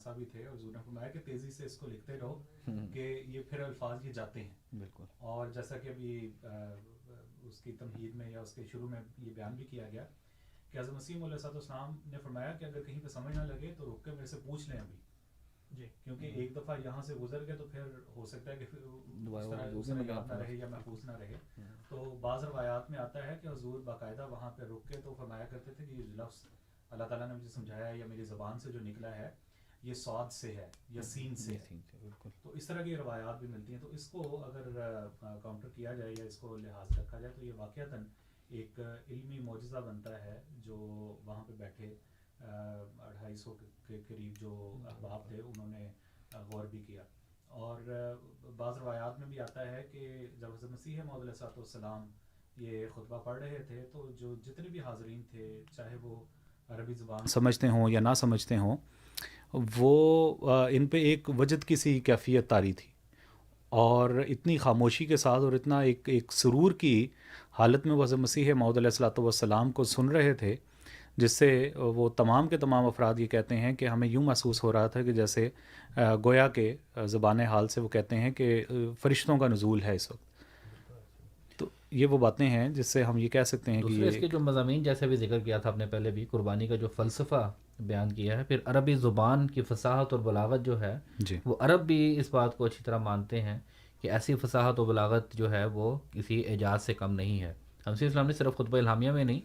مسا بھی تھے، اور حضور نے فرمایا کہ تیزی سے اس کو لکھتے رہو کہ یہ پھر الفاظ یہ جاتے ہیں. بالکل. اور جیسا کہ ابھی اس کی تمہید میں یا اس کے شروع میں یہ بیان بھی کیا گیا کہ حضرت مسیح علیہ السلام نے فرمایا کہ اگر کہیں پہ سمجھ نہ لگے تو رک کے میرے سے پوچھ لیں ابھی جی، کیونکہ ایک دفعہ یہاں سے گزر گئے تو پھر ہو سکتا ہے کہ اس طرح یاد نہ رہے یا محفوظ نہ رہے. تو بعض روایات میں آتا ہے کہ حضور باقاعدہ وہاں پہ رک کے تو فرمایا کرتے تھے کہ یہ لفظ اللہ تعالیٰ نے مجھے سمجھایا ہے یا میری زبان سے جو نکلا ہے یہ صاد سے ہے یا سین سے ہے. تو اس طرح کی روایات بھی ملتی ہیں. تو اس کو اگر کاؤنٹر کیا جائے یا اس کو لحاظ رکھا جائے تو یہ واقعتاً ایک علمی معجزہ بنتا ہے جو وہاں پہ بیٹھے 250 کے قریب جو احباب تھے انہوں نے غور بھی کیا. اور بعض روایات میں بھی آتا ہے کہ جب حضرت مسیح موعود علیہ السلام یہ خطبہ پڑھ رہے تھے تو جو جتنے بھی حاضرین تھے چاہے وہ عربی زبان سمجھتے ہوں یا نہ سمجھتے ہوں وہ ان پہ ایک وجد کی سی کیفیت طاری تھی، اور اتنی خاموشی کے ساتھ اور اتنا ایک سرور کی حالت میں وہ حضرت مسیح موعود علیہ السلام کو سن رہے تھے، جس سے وہ تمام کے تمام افراد یہ کہتے ہیں کہ ہمیں یوں محسوس ہو رہا تھا کہ جیسے گویا کے زبان حال سے وہ کہتے ہیں کہ فرشتوں کا نزول ہے اس وقت. تو یہ وہ باتیں ہیں جس سے ہم یہ کہہ سکتے ہیں کہ اس کے جو مضامین جیسے بھی ذکر کیا تھا آپ نے پہلے بھی، قربانی کا جو فلسفہ بیان کیا ہے، پھر عربی زبان کی فصاحت اور بلاغت جو ہے جی وہ عرب بھی اس بات کو اچھی طرح مانتے ہیں کہ ایسی فصاحت و بلاغت جو ہے وہ کسی اعجاز سے کم نہیں ہے. مسیح اسلام نے صرف خطبہ الہامیہ میں نہیں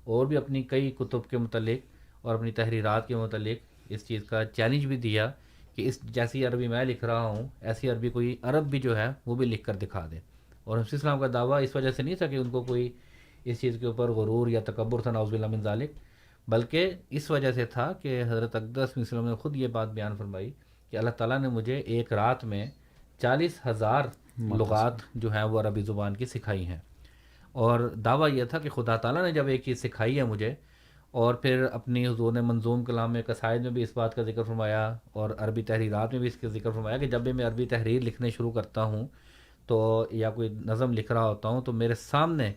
اور بھی اپنی کئی کتب کے متعلق اور اپنی تحریرات کے متعلق اس چیز کا چیلنج بھی دیا کہ اس جیسی عربی میں لکھ رہا ہوں ایسی عربی کوئی عرب بھی جو ہے وہ بھی لکھ کر دکھا دے. اور مسیح اسلام کا دعویٰ اس وجہ سے نہیں تھا کہ ان کو کوئی اس چیز کے اوپر غرور یا تکبر تھا، نعوذ باللہ من ذالک، بلکہ اس وجہ سے تھا کہ حضرت اقدس مسیح اسلام نے خود یہ بات بیان فرمائی کہ اللہ تعالیٰ نے مجھے ایک رات میں 40,000 لغات جو ہیں وہ عربی زبان کی سکھائی ہیں. اور دعویٰ یہ تھا کہ خدا تعالیٰ نے جب ایک چیز سکھائی ہے مجھے، اور پھر اپنی حضور نے منظوم کلام میں قصائد میں بھی اس بات کا ذکر فرمایا اور عربی تحریرات میں بھی اس کا ذکر فرمایا کہ جب بھی میں عربی تحریر لکھنے شروع کرتا ہوں تو یا کوئی نظم لکھ رہا ہوتا ہوں تو میرے سامنے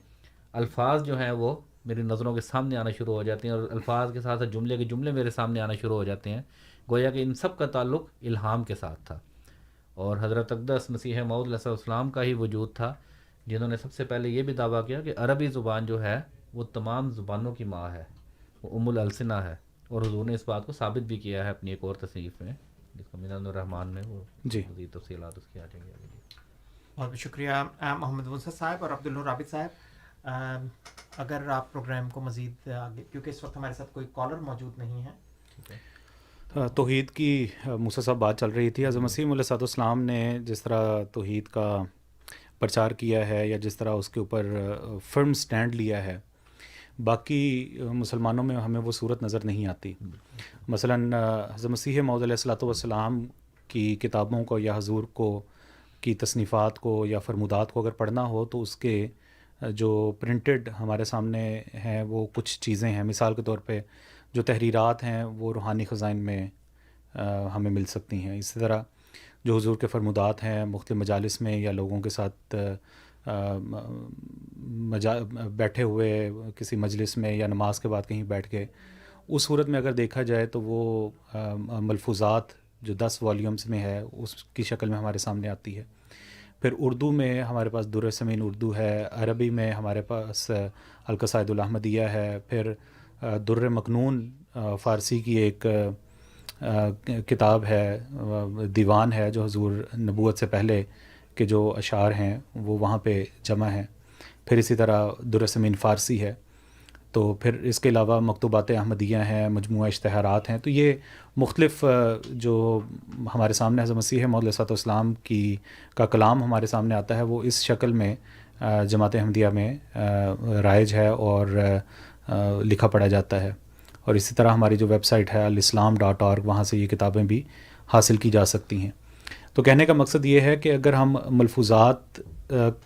الفاظ جو ہیں وہ میری نظروں کے سامنے آنا شروع ہو جاتے ہیں، اور الفاظ کے ساتھ جملے کے جملے میرے سامنے آنا شروع ہو جاتے ہیں، گویا کہ ان سب کا تعلق الہام کے ساتھ تھا. اور حضرت اقدس مسیح موعود علیہ السلام کا ہی وجود تھا جنہوں نے سب سے پہلے یہ بھی دعویٰ کیا کہ عربی زبان جو ہے وہ تمام زبانوں کی ماں ہے، وہ ام الالسنہ ہے. اور حضور نے اس بات کو ثابت بھی کیا ہے اپنی ایک اور تصنیف میں جس کو منان الرحمن میں، وہ جی مزید تفصیلات اس کی آ جائیں گے. بہت شکریہ محمد منصر صاحب اور عبداللہ رابط صاحب. اگر آپ پروگرام کو مزید آگے، کیونکہ اس وقت ہمارے ساتھ کوئی کالر موجود نہیں ہے. توحید کی موسیٰ صاحب بات چل رہی تھی. حضرت مسیح علیہ السلام نے جس طرح توحید کا پرچار کیا ہے یا جس طرح اس کے اوپر فرم سٹینڈ لیا ہے، باقی مسلمانوں میں ہمیں وہ صورت نظر نہیں آتی. مثلاً حضرت مسیح موعود علیہ السلام کی کتابوں کو یا حضور کو کی تصنیفات کو یا فرمودات کو اگر پڑھنا ہو تو اس کے جو پرنٹڈ ہمارے سامنے ہیں وہ کچھ چیزیں ہیں. مثال کے طور پہ جو تحریرات ہیں وہ روحانی خزائن میں ہمیں مل سکتی ہیں. اسی طرح جو حضور کے فرمودات ہیں مختلف مجالس میں یا لوگوں کے ساتھ بیٹھے ہوئے کسی مجلس میں یا نماز کے بعد کہیں بیٹھ کے، اس صورت میں اگر دیکھا جائے تو وہ ملفوظات جو 10 والیومز میں ہے اس کی شکل میں ہمارے سامنے آتی ہے. پھر اردو میں ہمارے پاس در ثمین اردو ہے، عربی میں ہمارے پاس القصائد الاحمدیہ ہے، پھر در مکنون فارسی کی ایک کتاب ہے، دیوان ہے جو حضور نبوت سے پہلے کے جو اشعار ہیں وہ وہاں پہ جمع ہیں. پھر اسی طرح در ثمین فارسی ہے. تو پھر اس کے علاوہ مکتوبات احمدیہ ہیں، مجموعہ اشتہارات ہیں. تو یہ مختلف جو ہمارے سامنے حضرت مسیح موعود علیہ السلام کا کلام ہمارے سامنے آتا ہے وہ اس شکل میں جماعت احمدیہ میں رائج ہے اور لکھا پڑھا جاتا ہے. اور اسی طرح ہماری جو ویب سائٹ ہے alislam.org، وہاں سے یہ کتابیں بھی حاصل کی جا سکتی ہیں. تو کہنے کا مقصد یہ ہے کہ اگر ہم ملفوظات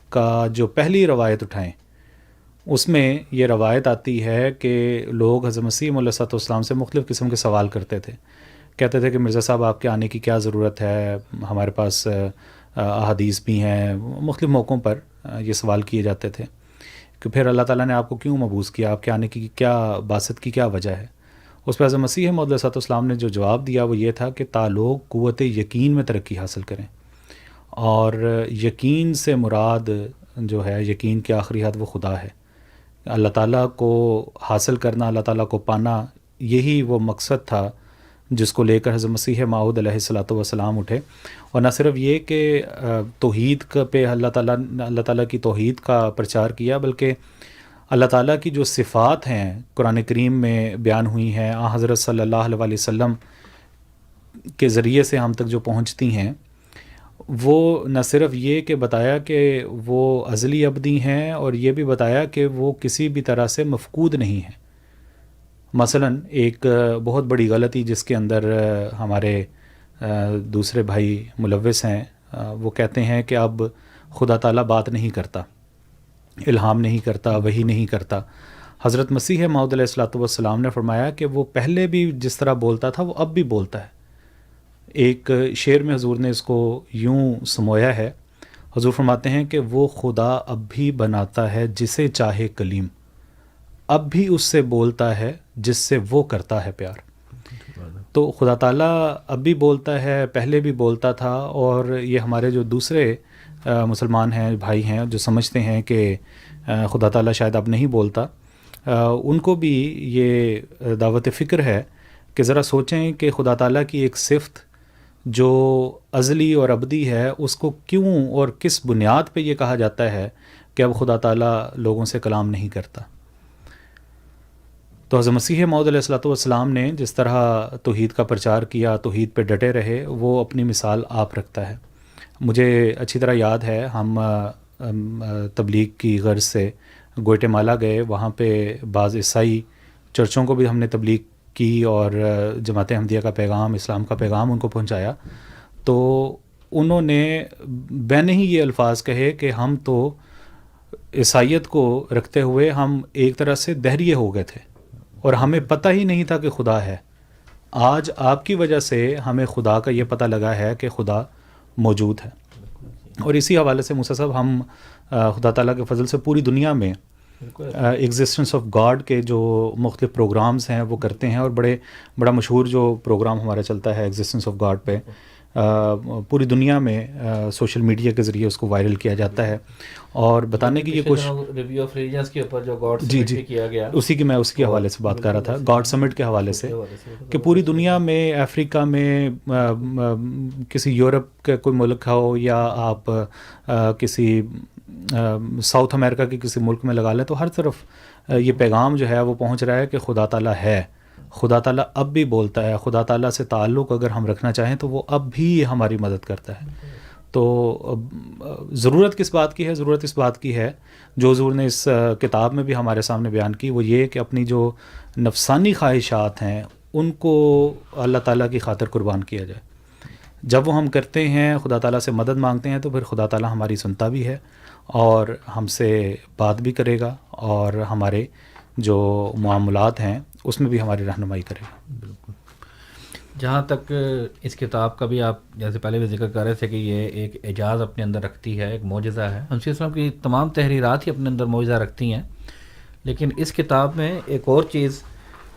کا جو پہلی روایت اٹھائیں، اس میں یہ روایت آتی ہے کہ لوگ حضرت مسیح علیہ السلام سے مختلف قسم کے سوال کرتے تھے. کہتے تھے کہ مرزا صاحب آپ کے آنے کی کیا ضرورت ہے، ہمارے پاس احادیث بھی ہیں. مختلف موقعوں پر یہ سوال کیے جاتے تھے کہ پھر اللہ تعالیٰ نے آپ کو کیوں مبعوث کیا، آپ کے آنے کی کیا بعثت کی کیا وجہ ہے. اس پہ حضرت مسیح موعود علیہ السلام نے جو جواب دیا وہ یہ تھا کہ تا لوگ قوت یقین میں ترقی حاصل کریں، اور یقین سے مراد جو ہے یقین کی آخری حد وہ خدا ہے. اللہ تعالیٰ کو حاصل کرنا، اللہ تعالیٰ کو پانا، یہی وہ مقصد تھا جس کو لے کر حضرت مسیح موعود علیہ السلام اٹھے. اور نہ صرف یہ کہ توحید پہ اللہ تعالیٰ کی توحید کا پرچار کیا، بلکہ اللہ تعالیٰ کی جو صفات ہیں قرآن کریم میں بیان ہوئی ہیں، حضرت صلی اللہ علیہ وسلم کے ذریعے سے ہم تک جو پہنچتی ہیں، وہ نہ صرف یہ کہ بتایا کہ وہ ازلی ابدی ہیں، اور یہ بھی بتایا کہ وہ کسی بھی طرح سے مفقود نہیں ہیں. مثلا ایک بہت بڑی غلطی جس کے اندر ہمارے دوسرے بھائی ملوث ہیں، وہ کہتے ہیں کہ اب خدا تعالیٰ بات نہیں کرتا، الہام نہیں کرتا، وحی نہیں کرتا. حضرت مسیح موعود علیہ السلام نے فرمایا کہ وہ پہلے بھی جس طرح بولتا تھا وہ اب بھی بولتا ہے. ایک شعر میں حضور نے اس کو یوں سمویا ہے. حضور فرماتے ہیں کہ وہ خدا اب بھی بناتا ہے جسے چاہے کلیم، اب بھی اس سے بولتا ہے جس سے وہ کرتا ہے پیار. تو خدا تعالیٰ اب بھی بولتا ہے، پہلے بھی بولتا تھا. اور یہ ہمارے جو دوسرے مسلمان ہیں، بھائی ہیں، جو سمجھتے ہیں کہ خدا تعالیٰ شاید اب نہیں بولتا، ان کو بھی یہ دعوت فکر ہے کہ ذرا سوچیں کہ خدا تعالیٰ کی ایک صفت جو ازلی اور ابدی ہے، اس کو کیوں اور کس بنیاد پہ یہ کہا جاتا ہے کہ اب خدا تعالیٰ لوگوں سے کلام نہیں کرتا. تو حضرت مسیح موعود علیہ السلام نے جس طرح توحید کا پرچار کیا، توحید پہ ڈٹے رہے، وہ اپنی مثال آپ رکھتا ہے. مجھے اچھی طرح یاد ہے ہم تبلیغ کی غرض سے گوئٹے-مالا گئے، وہاں پہ بعض عیسائی چرچوں کو بھی ہم نے تبلیغ کی اور جماعت احمدیہ کا پیغام، اسلام کا پیغام ان کو پہنچایا. تو انہوں نے بین ہی یہ الفاظ کہے کہ ہم تو عیسائیت کو رکھتے ہوئے ہم ایک طرح سے دہریے ہو گئے تھے اور ہمیں پتہ ہی نہیں تھا کہ خدا ہے. آج آپ کی وجہ سے ہمیں خدا کا یہ پتہ لگا ہے کہ خدا موجود ہے. اور اسی حوالے سے موسیٰ صاحب ہم خدا تعالیٰ کے فضل سے پوری دنیا میں ایگزسٹنس آف گاڈ کے جو مختلف پروگرامز ہیں وہ کرتے ہیں. اور بڑا مشہور جو پروگرام ہمارا چلتا ہے ایگزسٹنس آف گاڈ پہ، پوری دنیا میں سوشل میڈیا کے ذریعے اس کو وائرل کیا جاتا ہے اور بتانے کی یہ کوشش ریویو آف ریلیجنز کے اوپر جو گاڈ جی سمٹ کیا گیا، اسی کے حوالے سے بات کر رہا تھا، گاڈ سمٹ کے حوالے سے، کہ پوری دنیا میں، افریقہ میں، کسی یورپ کا کوئی ملک ہو یا آپ کسی ساؤتھ امریکہ کے کسی ملک میں لگا لیں، تو ہر طرف یہ پیغام جو ہے وہ پہنچ رہا ہے کہ خدا تعالیٰ ہے، خدا تعالیٰ اب بھی بولتا ہے، خدا تعالیٰ سے تعلق اگر ہم رکھنا چاہیں تو وہ اب بھی ہماری مدد کرتا ہے. تو ضرورت کس بات کی ہے؟ ضرورت اس بات کی ہے جو حضور نے اس کتاب میں بھی ہمارے سامنے بیان کی، وہ یہ کہ اپنی جو نفسانی خواہشات ہیں ان کو اللہ تعالیٰ کی خاطر قربان کیا جائے. جب وہ ہم کرتے ہیں، خدا تعالیٰ سے مدد مانگتے ہیں، تو پھر خدا تعالیٰ ہماری سنتا بھی ہے اور ہم سے بات بھی کرے گا اور ہمارے جو معاملات ہیں اس میں بھی ہماری رہنمائی کرے گا. بالکل. جہاں تک اس کتاب کا بھی آپ جیسے پہلے بھی ذکر کر رہے تھے کہ یہ ایک اعجاز اپنے اندر رکھتی ہے، ایک معجزہ ہے. مسیح السلام کی تمام تحریرات ہی اپنے اندر معجزہ رکھتی ہیں، لیکن اس کتاب میں ایک اور چیز،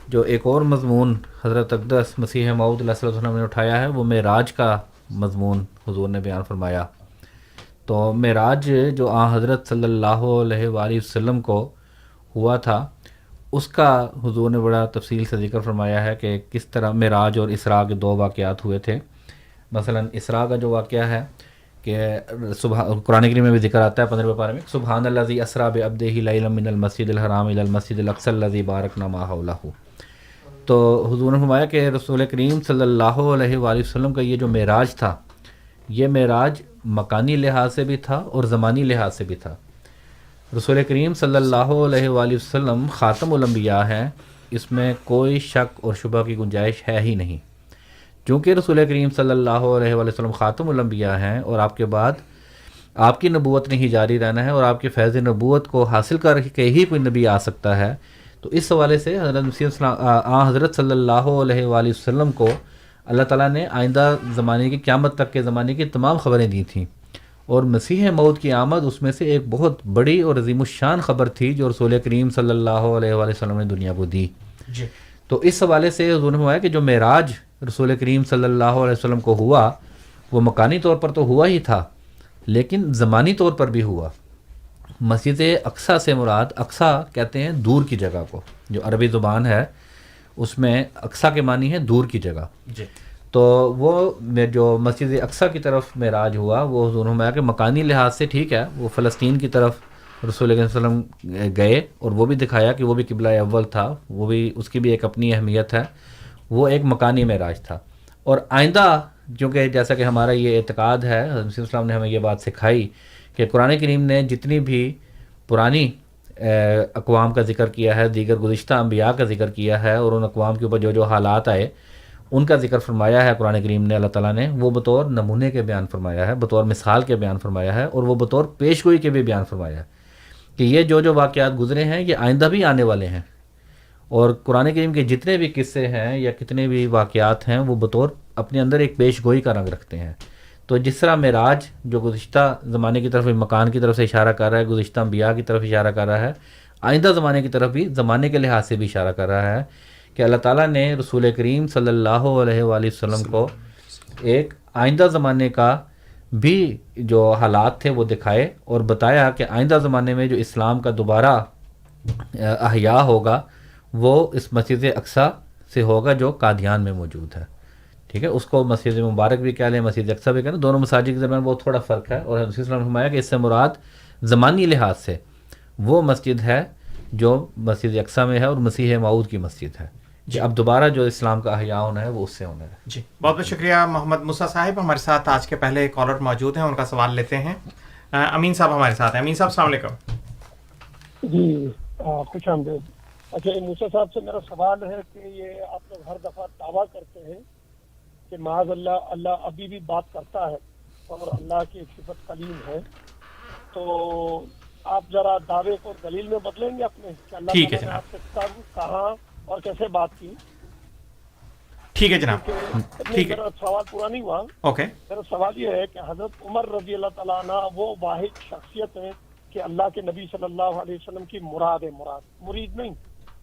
جو ایک اور مضمون حضرت اقدس مسیح موعود علیہ السلام نے اٹھایا ہے، وہ معراج کا مضمون حضور نے بیان فرمایا. تو معراج جو حضرت صلی اللہ علیہ وآلہ وسلم کو ہوا تھا، اس کا حضور نے بڑا تفصیل سے ذکر فرمایا ہے کہ کس طرح معراج اور اسراء کے دو واقعات ہوئے تھے. مثلا اسراء کا جو واقعہ ہے کہ قرآن کریم میں بھی ذکر آتا ہے 15ویں پارے میں، سبحان الذی اسریٰ بعبدہ لیلا من المسجد الحرام الی المسجد الاقصی الذی بارکنا ما حولہ. تو حضور نے فرمایا کہ رسول کریم صلی اللہ علیہ وآلہ وسلم کا یہ جو معراج تھا، یہ معراج مکانی لحاظ سے بھی تھا اور زمانی لحاظ سے بھی تھا. رسول کریم صلی اللہ علیہ وآلہ وسلم خاتم الانبیاء ہیں، اس میں کوئی شک اور شبہ کی گنجائش ہے ہی نہیں. چونکہ رسول کریم صلی اللہ علیہ وآلہ وسلم خاتم الانبیاء ہیں اور آپ کے بعد آپ کی نبوت نے ہی جاری رہنا ہے اور آپ کے فیض نبوت کو حاصل کر کے ہی کوئی نبی آ سکتا ہے. تو اس حوالے سے حضرت صلی اللہ علیہ وآلہ وسلم کو اللہ تعالیٰ نے آئندہ زمانے کی، قیامت تک کے زمانے کی تمام خبریں دی تھیں، اور مسیح موعود کی آمد اس میں سے ایک بہت بڑی اور عظیم الشان خبر تھی جو رسول کریم صلی اللہ علیہ وآلہ وسلم نے دنیا کو دی. تو اس حوالے سے حضور نے فرمایا کہ جو معراج رسول کریم صلی اللہ علیہ وسلم کو ہوا وہ مکانی طور پر تو ہوا ہی تھا لیکن زمانی طور پر بھی ہوا. مسجد اقصیٰ سے مراد، اقصیٰ کہتے ہیں دور کی جگہ کو، جو عربی زبان ہے اس میں اقصیٰ کے معنی ہے دور کی جگہ. جی. تو وہ جو مسجد اقصیٰ کی طرف معراج ہوا وہ حضور نے فرمایا کہ مکانی لحاظ سے ٹھیک ہے، وہ فلسطین کی طرف رسول اللہ صلی اللہ علیہ وسلم گئے اور وہ بھی دکھایا کہ وہ بھی قبلہ اول تھا، وہ بھی اس کی بھی ایک اپنی اہمیت ہے، وہ ایک مکانی معراج تھا. اور آئندہ چونکہ جیسا کہ ہمارا یہ اعتقاد ہے، حضرت مسیح السلام نے ہمیں یہ بات سکھائی کہ قرآن کریم نے جتنی بھی پرانی اقوام کا ذکر کیا ہے، دیگر گزشتہ انبیاء کا ذکر کیا ہے اور ان اقوام کے اوپر جو جو حالات آئے ان کا ذکر فرمایا ہے قرآن کریم نے، اللہ تعالیٰ نے وہ بطور نمونے کے بیان فرمایا ہے، بطور مثال کے بیان فرمایا ہے اور وہ بطور پیش گوئی کے بھی بیان فرمایا ہے کہ یہ جو واقعات گزرے ہیں یہ آئندہ بھی آنے والے ہیں. اور قرآن کریم کے جتنے بھی قصے ہیں یا کتنے بھی واقعات ہیں وہ بطور اپنے اندر ایک پیش گوئی کا رنگ رکھتے ہیں. تو جس طرح معراج جو گزشتہ زمانے کی طرف مکان کی طرف سے اشارہ کر رہا ہے، گزشتہ انبیاء کی طرف اشارہ کر رہا ہے، آئندہ زمانے کی طرف بھی زمانے کے لحاظ سے بھی اشارہ کر رہا ہے کہ اللہ تعالیٰ نے رسول کریم صلی اللہ علیہ وآلہ وسلم کو ایک آئندہ زمانے کا بھی جو حالات تھے وہ دکھائے اور بتایا کہ آئندہ زمانے میں جو اسلام کا دوبارہ احیاء ہوگا وہ اس مسجد اقصیٰ سے ہوگا جو قادیان میں موجود ہے. ٹھیک ہے، اس کو مسجد مبارک بھی کہہ لیں، مسجد اقصیٰ بھی کہہ لیں، دونوں مساجد کے درمیان بہت تھوڑا فرق ہے. اور حضرت صلی اللہ علیہ وسلم نے فرمایا کہ اس سے مراد زمانی لحاظ سے وہ مسجد ہے جو مسجد اقصیٰ میں ہے اور مسیح موعود کی مسجد ہے. جی، اب دوبارہ جو اسلام کا احیاء ہونا ہے وہ اس سے ہونا ہے. جی، بہت بہت شکریہ محمد موسیٰ صاحب. ہمارے ساتھ آج کے پہلے کالر موجود ہیں، ان کا سوال لیتے ہیں. امین صاحب ہمارے ساتھ ہیں. امین صاحب السلام علیکم. جی خوش آمدید. اچھا، موسیٰ صاحب سے میرا سوال ہے کہ یہ آپ لوگ ہر دفعہ دعویٰ کرتے ہیں کہ معاذ اللہ اللہ ابھی بھی بات کرتا ہے اور اللہ کی ایک صفت کلیم ہے، تو آپ ذرا دعوے کو دلیل میں بدلیں گے اپنے کہ اللہ ٹھیک ہے تعالیٰ نے جناب. آپ سے کب، کہاں اور کیسے بات کی. ٹھیک ہے جناب، ٹھیک ہے. میرا سوال پورا نہیں ہوا. اوکے. میرا سوال یہ ہے کہ حضرت عمر رضی اللہ تعالیٰ عنہ وہ واحد شخصیت ہے کہ اللہ کے نبی صلی اللہ علیہ وسلم کی مراد ہے، مرید نہیں.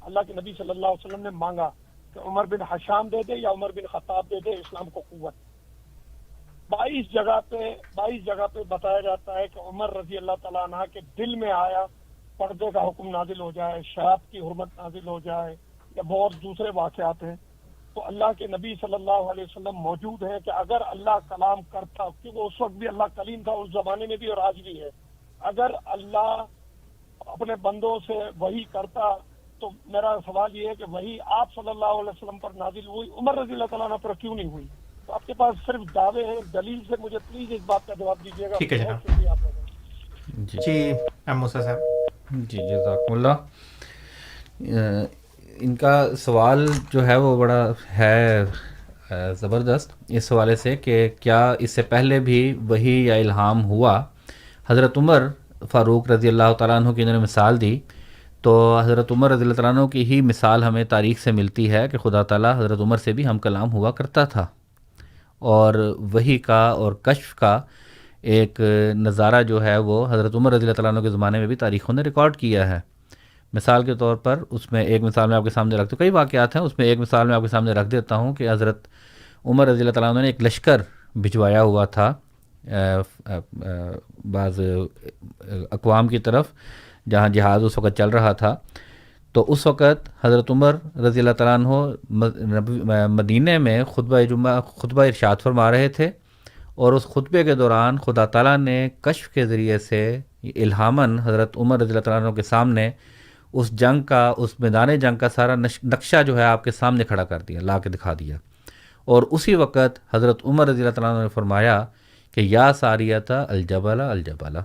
اللہ کے نبی صلی اللہ علیہ وسلم نے مانگا کہ عمر بن حشام دے دے یا عمر بن خطاب دے دے اسلام کو قوت. 22 جگہ پہ بتایا جاتا ہے کہ عمر رضی اللہ تعالیٰ عنہ کے دل میں آیا پردے کا حکم نازل ہو جائے، شراب کی حرمت نازل ہو جائے یا بہت دوسرے واقعات ہیں. تو اللہ کے نبی صلی اللہ علیہ وسلم موجود ہیں کہ اگر اللہ کلام کرتا، کیونکہ اس وقت بھی اللہ کلیم تھا، اس زمانے میں بھی اور آج بھی ہے، اگر اللہ اپنے بندوں سے وحی کرتا تو میرا سوال یہ ہے کہ وہی آپ صلی اللہ علیہ وسلم پر نازل ہوئی، عمر رضی اللہ تعالیٰ عنہ پر کیوں نہیں ہوئی؟ تو آپ کے پاس صرف دعوے ہیں، دلیل سے مجھے پلیز اس بات کا جواب دیجیے گا. ٹھیک ہے جناب. شکریہ آپ لوگوں. جی موسیٰ صاحب. جی جزاکم اللہ. ان کا سوال جو ہے وہ بڑا ہے زبردست اس حوالے سے کہ کیا اس سے پہلے بھی وحی یا الہام ہوا. حضرت عمر فاروق رضی اللہ تعالیٰ عنہ کی انہوں نے مثال دی، تو حضرت عمر رضی اللہ تعالیٰ عنہ کی ہی مثال ہمیں تاریخ سے ملتی ہے کہ خدا تعالیٰ حضرت عمر سے بھی ہم کلام ہوا کرتا تھا، اور وحی کا اور کشف کا ایک نظارہ جو ہے وہ حضرت عمر رضی اللہ تعالیٰ عنہ کے زمانے میں بھی تاریخوں نے ریکارڈ کیا ہے. مثال کے طور پر اس میں ایک مثال میں آپ کے سامنے رکھ دوں، کئی واقعات ہیں، اس میں ایک مثال میں آپ کے سامنے رکھ دیتا ہوں کہ حضرت عمر رضی اللہ تعالیٰ عنہ نے ایک لشکر بھجوایا ہوا تھا بعض اقوام کی طرف جہاں جہاد اس وقت چل رہا تھا. تو اس وقت حضرت عمر رضی اللہ تعالیٰ عنہ مدینہ میں خطبہ ارشاد فرما رہے تھے، اور اس خطبے کے دوران خدا تعالیٰ نے کشف کے ذریعے سے الہاماً حضرت عمر رضی اللہ تعالیٰ عنہ کے سامنے اس جنگ کا، اس میدان جنگ کا سارا نقشہ جو ہے آپ کے سامنے کھڑا کر دیا، لا کے دکھا دیا. اور اسی وقت حضرت عمر رضی اللہ تعالیٰ عنہ نے فرمایا کہ یا ساریہ الجبل الجبل،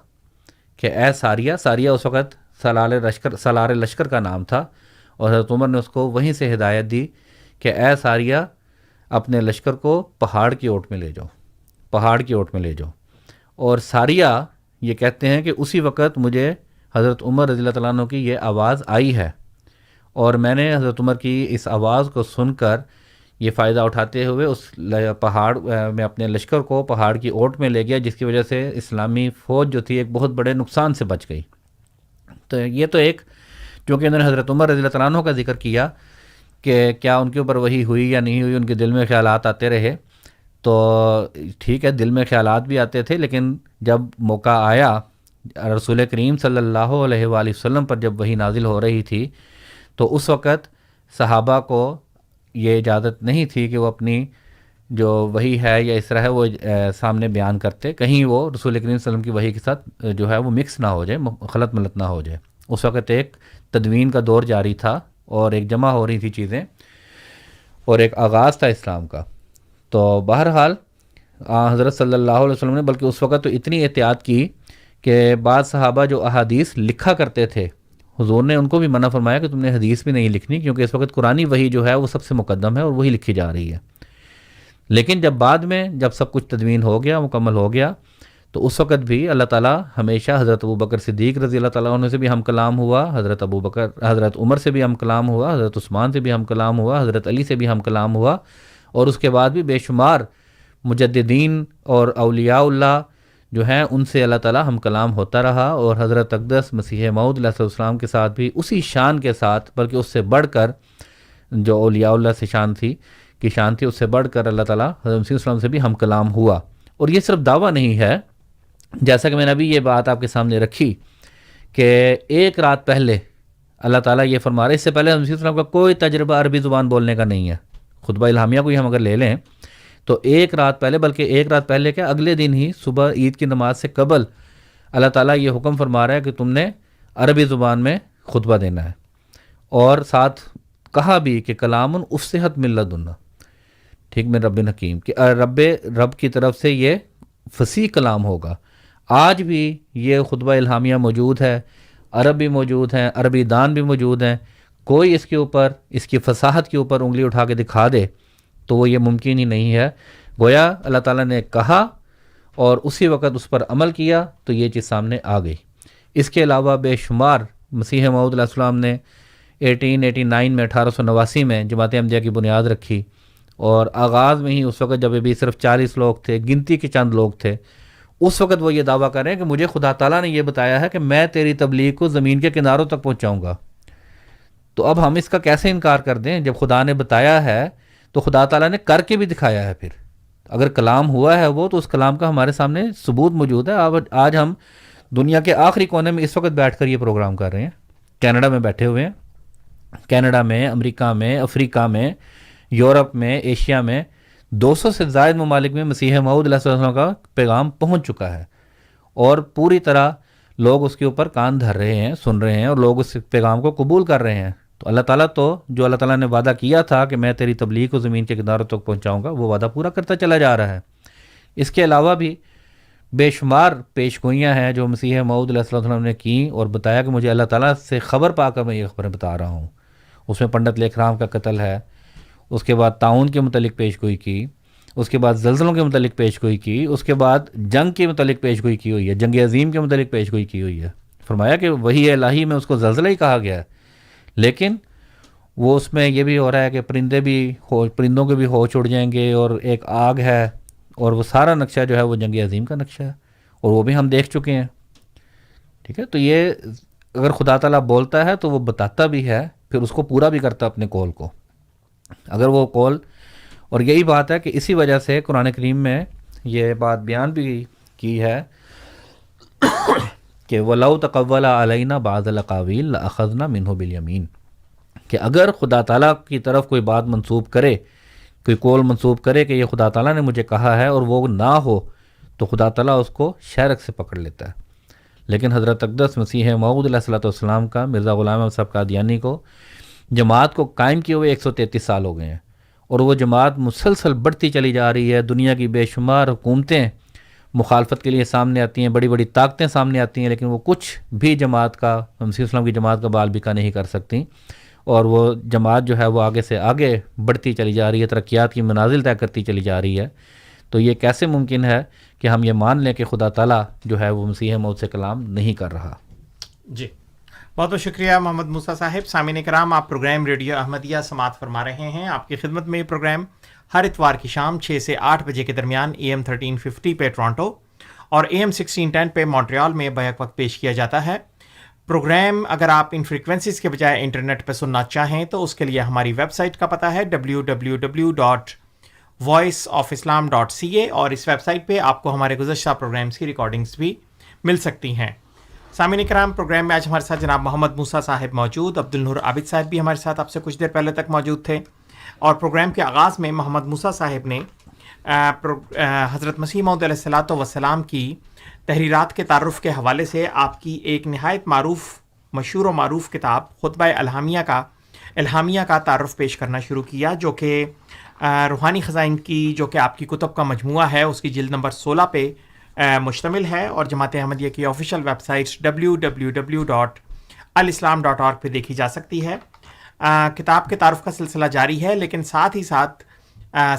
کہ اے ساریہ اس وقت سالار لشکر کا نام تھا، اور حضرت عمر نے اس کو وہیں سے ہدایت دی کہ اے ساریہ اپنے لشکر کو پہاڑ کی اوٹ میں لے جاؤ. اور ساریہ یہ کہتے ہیں کہ اسی وقت مجھے حضرت عمر رضی اللہ تعالیٰ عنہ کی یہ آواز آئی ہے، اور میں نے حضرت عمر کی اس آواز کو سن کر یہ فائدہ اٹھاتے ہوئے اس پہاڑ میں اپنے لشکر کو پہاڑ کی اوٹ میں لے گیا، جس کی وجہ سے اسلامی فوج جو تھی ایک بہت بڑے نقصان سے بچ گئی. تو یہ تو ایک، چونکہ انہوں نے حضرت عمر رضی اللہ تعالیٰ عنہ کا ذکر کیا کہ کیا ان کے اوپر وحی ہوئی یا نہیں ہوئی، ان کے دل میں خیالات آتے رہے، تو ٹھیک ہے دل میں خیالات بھی آتے تھے، لیکن جب موقع آیا رسول کریم صلی اللہ علیہ وآلہ وسلم پر جب وحی نازل ہو رہی تھی، تو اس وقت صحابہ کو یہ اجازت نہیں تھی کہ وہ اپنی جو وحی ہے یا اس طرح ہے وہ سامنے بیان کرتے، کہیں وہ رسول کریم صلی اللہ علیہ وسلم کی وحی کے ساتھ جو ہے وہ مکس نہ ہو جائے، خلط ملط نہ ہو جائے۔ اس وقت ایک تدوین کا دور جاری تھا اور ایک جمع ہو رہی تھی چیزیں اور ایک آغاز تھا اسلام کا۔ تو بہرحال حضرت صلی اللہ علیہ وسلم نے بلکہ اس وقت تو اتنی احتیاط کی کہ بعض صحابہ جو احادیث لکھا کرتے تھے، حضور نے ان کو بھی منع فرمایا کہ تم نے حدیث بھی نہیں لکھنی، کیونکہ اس وقت قرآنی وحی جو ہے وہ سب سے مقدم ہے اور وہی لکھی جا رہی ہے۔ لیکن جب بعد میں جب سب کچھ تدوین ہو گیا، مکمل ہو گیا، تو اس وقت بھی اللہ تعالیٰ ہمیشہ حضرت ابوبکر صدیق رضی اللہ تعالیٰ عنہ سے بھی ہم کلام ہوا، حضرت عمر سے بھی ہم کلام ہوا، حضرت عثمان سے بھی ہم کلام ہوا، حضرت علی سے بھی ہم کلام ہوا، اور اس کے بعد بھی بے شمار مجددین اور اولیاء اللہ جو ہیں ان سے اللہ تعالیٰ ہم کلام ہوتا رہا، اور حضرت اقدس مسیح موعود علیہ السلام کے ساتھ بھی اسی شان کے ساتھ، بلکہ اس سے بڑھ کر جو اولیاء اللہ سے شان تھی اس سے بڑھ کر اللہ تعالیٰ حضرت مسیح السلام سے بھی ہم کلام ہوا۔ اور یہ صرف دعویٰ نہیں ہے، جیسا کہ میں نے ابھی یہ بات آپ کے سامنے رکھی کہ ایک رات پہلے اللہ تعالیٰ یہ فرما رہے، اس سے پہلے حضرت مسیح السلام کا کوئی تجربہ عربی زبان بولنے کا نہیں ہے۔ خطبہ الہامیہ کو ہی ہم اگر لے لیں تو ایک رات پہلے، بلکہ ایک رات پہلے کیا اگلے دن ہی صبح عید کی نماز سے قبل اللہ تعالیٰ یہ حکم فرما رہا ہے کہ تم نے عربی زبان میں خطبہ دینا ہے، اور ساتھ کہا بھی کہ کلام افصحت من لدنا، ٹھیک میں رب حکیم کہ رب کی طرف سے یہ فصیح کلام ہوگا۔ آج بھی یہ خطبہ الہامیہ موجود ہے، عربی موجود ہیں، عربی دان بھی موجود ہیں، کوئی اس کے اوپر اس کی فصاحت کے اوپر انگلی اٹھا کے دکھا دے تو وہ یہ ممکن ہی نہیں ہے۔ گویا اللہ تعالیٰ نے کہا اور اسی وقت اس پر عمل کیا تو یہ چیز سامنے آ گئی۔ اس کے علاوہ بے شمار مسیح موعود علیہ السلام نے 1889 میں 1889 میں جماعت احمدیہ کی بنیاد رکھی، اور آغاز میں ہی اس وقت جب ابھی صرف 40 لوگ تھے، گنتی کے چند لوگ تھے، اس وقت وہ یہ دعویٰ کر رہے ہیں کہ مجھے خدا تعالیٰ نے یہ بتایا ہے کہ میں تیری تبلیغ کو زمین کے کناروں تک پہنچاؤں گا۔ تو اب ہم اس کا کیسے انکار کر دیں؟ جب خدا نے بتایا ہے تو خدا تعالیٰ نے کر کے بھی دکھایا ہے۔ پھر اگر کلام ہوا ہے وہ، تو اس کلام کا ہمارے سامنے ثبوت موجود ہے۔ آج ہم دنیا کے آخری کونے میں اس وقت بیٹھ کر یہ پروگرام کر رہے ہیں، کینیڈا میں بیٹھے ہوئے ہیں، کینیڈا میں، امریکہ میں، افریقہ میں، یورپ میں، ایشیا میں 200 سے زائد ممالک میں مسیح موعود علیہ السلام کا پیغام پہنچ چکا ہے، اور پوری طرح لوگ اس کے اوپر کان دھر رہے ہیں، سن رہے ہیں، اور لوگ اس پیغام کو قبول کر رہے ہیں۔ تو اللہ تعالیٰ تو جو اللہ تعالیٰ نے وعدہ کیا تھا کہ میں تیری تبلیغ کو زمین کے کناروں تک پہنچاؤں گا، وہ وعدہ پورا کرتا چلا جا رہا ہے۔ اس کے علاوہ بھی بے شمار پیش گوئیاں ہیں جو مسیح موعود علیہ السلام نے کی، اور بتایا کہ مجھے اللہ تعالیٰ سے خبر پا کر میں یہ خبریں بتا رہا ہوں۔ اس میں پنڈت لیکھ رام کا قتل ہے، اس کے بعد طاعون کے متعلق پیش گوئی کی، اس کے بعد زلزلوں کے متعلق پیش گوئی کی، اس کے بعد جنگ کے متعلق پیش گوئی کی ہوئی ہے، جنگ عظیم کے متعلق پیش گوئی کی ہوئی ہے۔ فرمایا کہ وحی الہی میں اس کو زلزلہ ہی کہا گیا ہے، لیکن وہ اس میں یہ بھی ہو رہا ہے کہ پرندوں کے بھی ہوش اڑ جائیں گے، اور ایک آگ ہے، اور وہ سارا نقشہ جو ہے وہ جنگ عظیم کا نقشہ ہے، اور وہ بھی ہم دیکھ چکے ہیں۔ ٹھیک ہے، تو یہ اگر خدا تعالیٰ بولتا ہے تو وہ بتاتا بھی ہے، پھر اس کو پورا بھی کرتا اپنے قول کو، اگر وہ قول۔ اور یہی بات ہے کہ اسی وجہ سے قرآن کریم میں یہ بات بیان بھی کی ہے کہ وَلَوْ تَقَوَّلَ عَلَيْنَا بَعْضَ الْأَقَاوِيلِ لَأَخَذْنَا مِنْهُ بِالْيَمِينِ، کہ اگر خدا تعالیٰ کی طرف کوئی بات منسوب کرے، کوئی قول منسوب کرے کہ یہ خدا تعالیٰ نے مجھے کہا ہے، اور وہ نہ ہو، تو خدا تعالیٰ اس کو شرک سے پکڑ لیتا ہے۔ لیکن حضرت اقدس مسیح موعود علیہ السلام کا، مرزا غلام احمد صاحب قادیانی کو، جماعت کو قائم کیے ہوئے 133 سال ہو گئے ہیں، اور وہ جماعت مسلسل بڑھتی چلی جا رہی ہے۔ دنیا کی بے شمار حکومتیں مخالفت کے لیے سامنے آتی ہیں، بڑی بڑی طاقتیں سامنے آتی ہیں، لیکن وہ کچھ بھی جماعت کا، مسیح السلام کی جماعت کا بال بیکا نہیں کر سکتی، اور وہ جماعت جو ہے وہ آگے سے آگے بڑھتی چلی جا رہی ہے، ترقیات کی منازل طے کرتی چلی جا رہی ہے۔ تو یہ کیسے ممکن ہے کہ ہم یہ مان لیں کہ خدا تعالیٰ جو ہے وہ مسیح موعود سے کلام نہیں کر رہا؟ جی بہت بہت شکریہ محمد موسیٰ صاحب۔ سامعین کرام، آپ پروگرام ریڈیو احمدیہ سماعت فرما رہے ہیں۔ آپ کی خدمت میں یہ پروگرام ہر اتوار کی شام 6 سے 8 بجے کے درمیان AM 1350 پہ ٹورانٹو اور AM 1610 پہ مونٹریال میں بیک وقت پیش کیا جاتا ہے۔ پروگرام اگر آپ ان فریکوینسیز کے بجائے انٹرنیٹ پہ سننا چاہیں تو اس کے لیے ہماری ویب سائٹ کا پتہ ہے www.voiceofislam.ca، اور اس ویب سائٹ پہ آپ کو ہمارے گزشتہ پروگرامز کی ریکارڈنگز بھی مل سکتی ہیں. سامعین کرام، پروگرام میں آج ہمارے ساتھ جناب محمد موسیٰ صاحب موجود، عبدالنور عابد صاحب بھی ہمارے ساتھ آپ سے کچھ دیر پہلے تک موجود تھے. اور پروگرام کے آغاز میں محمد موسیٰ صاحب نے حضرت مسیح موعود علیہ الصلوۃ والسلام کی تحریرات کے تعارف کے حوالے سے آپ کی ایک نہایت مشہور و معروف کتاب خطبہ الہامیہ کا تعارف پیش کرنا شروع کیا، جو کہ روحانی خزائن کی، جو کہ آپ کی کتب کا مجموعہ ہے، اس کی جلد نمبر 16 پہ مشتمل ہے، اور جماعت احمدیہ کی آفیشیل ویب سائٹ www.alislam.org پہ دیکھی جا سکتی ہے. کتاب کے تعارف کا سلسلہ جاری ہے، لیکن ساتھ ہی ساتھ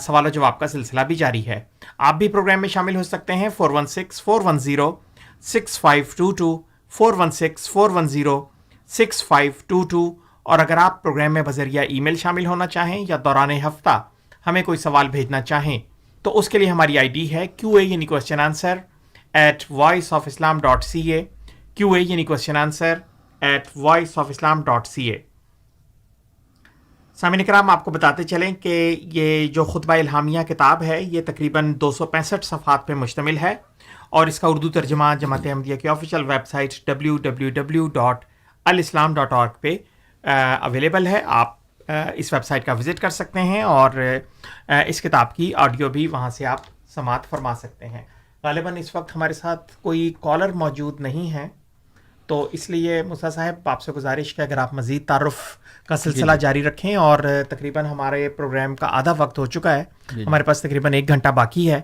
سوال و جواب کا سلسلہ بھی جاری ہے. آپ بھی پروگرام میں شامل ہو سکتے ہیں 416-410-6522 416-410-6522. اور اگر آپ پروگرام میں بذریعہ ای میل شامل ہونا چاہیں یا دوران ہفتہ ہمیں کوئی سوال بھیجنا چاہیں تو اس کے لیے ہماری آئی ڈی ہے QA یعنی کوسچن آنسر @voiceofislam.ca، QA یعنی کوسچن آنسر @voiceofislam.ca. سامعین کرام، آپ کو بتاتے چلیں کہ یہ جو خطبہ الہامیہ کتاب ہے یہ تقریباً 265 صفحات پہ مشتمل ہے، اور اس کا اردو ترجمہ جماعت احمدیہ کی آفیشیل ویب سائٹ www.alislam.org پہ اویلیبل ہے. آپ اس ویب سائٹ کا وزٹ کر سکتے ہیں، اور اس کتاب کی آڈیو بھی وہاں سے آپ سماعت فرما سکتے ہیں. غالباً اس وقت ہمارے ساتھ کوئی کالر موجود نہیں ہے، تو اس لیے موسیٰ صاحب آپ سے گزارش کہ اگر آپ مزید تعارف کا سلسلہ جاری رکھیں، اور تقریباً ہمارے پروگرام کا آدھا وقت ہو چکا ہے، ہمارے پاس تقریباً 1 گھنٹہ باقی ہے.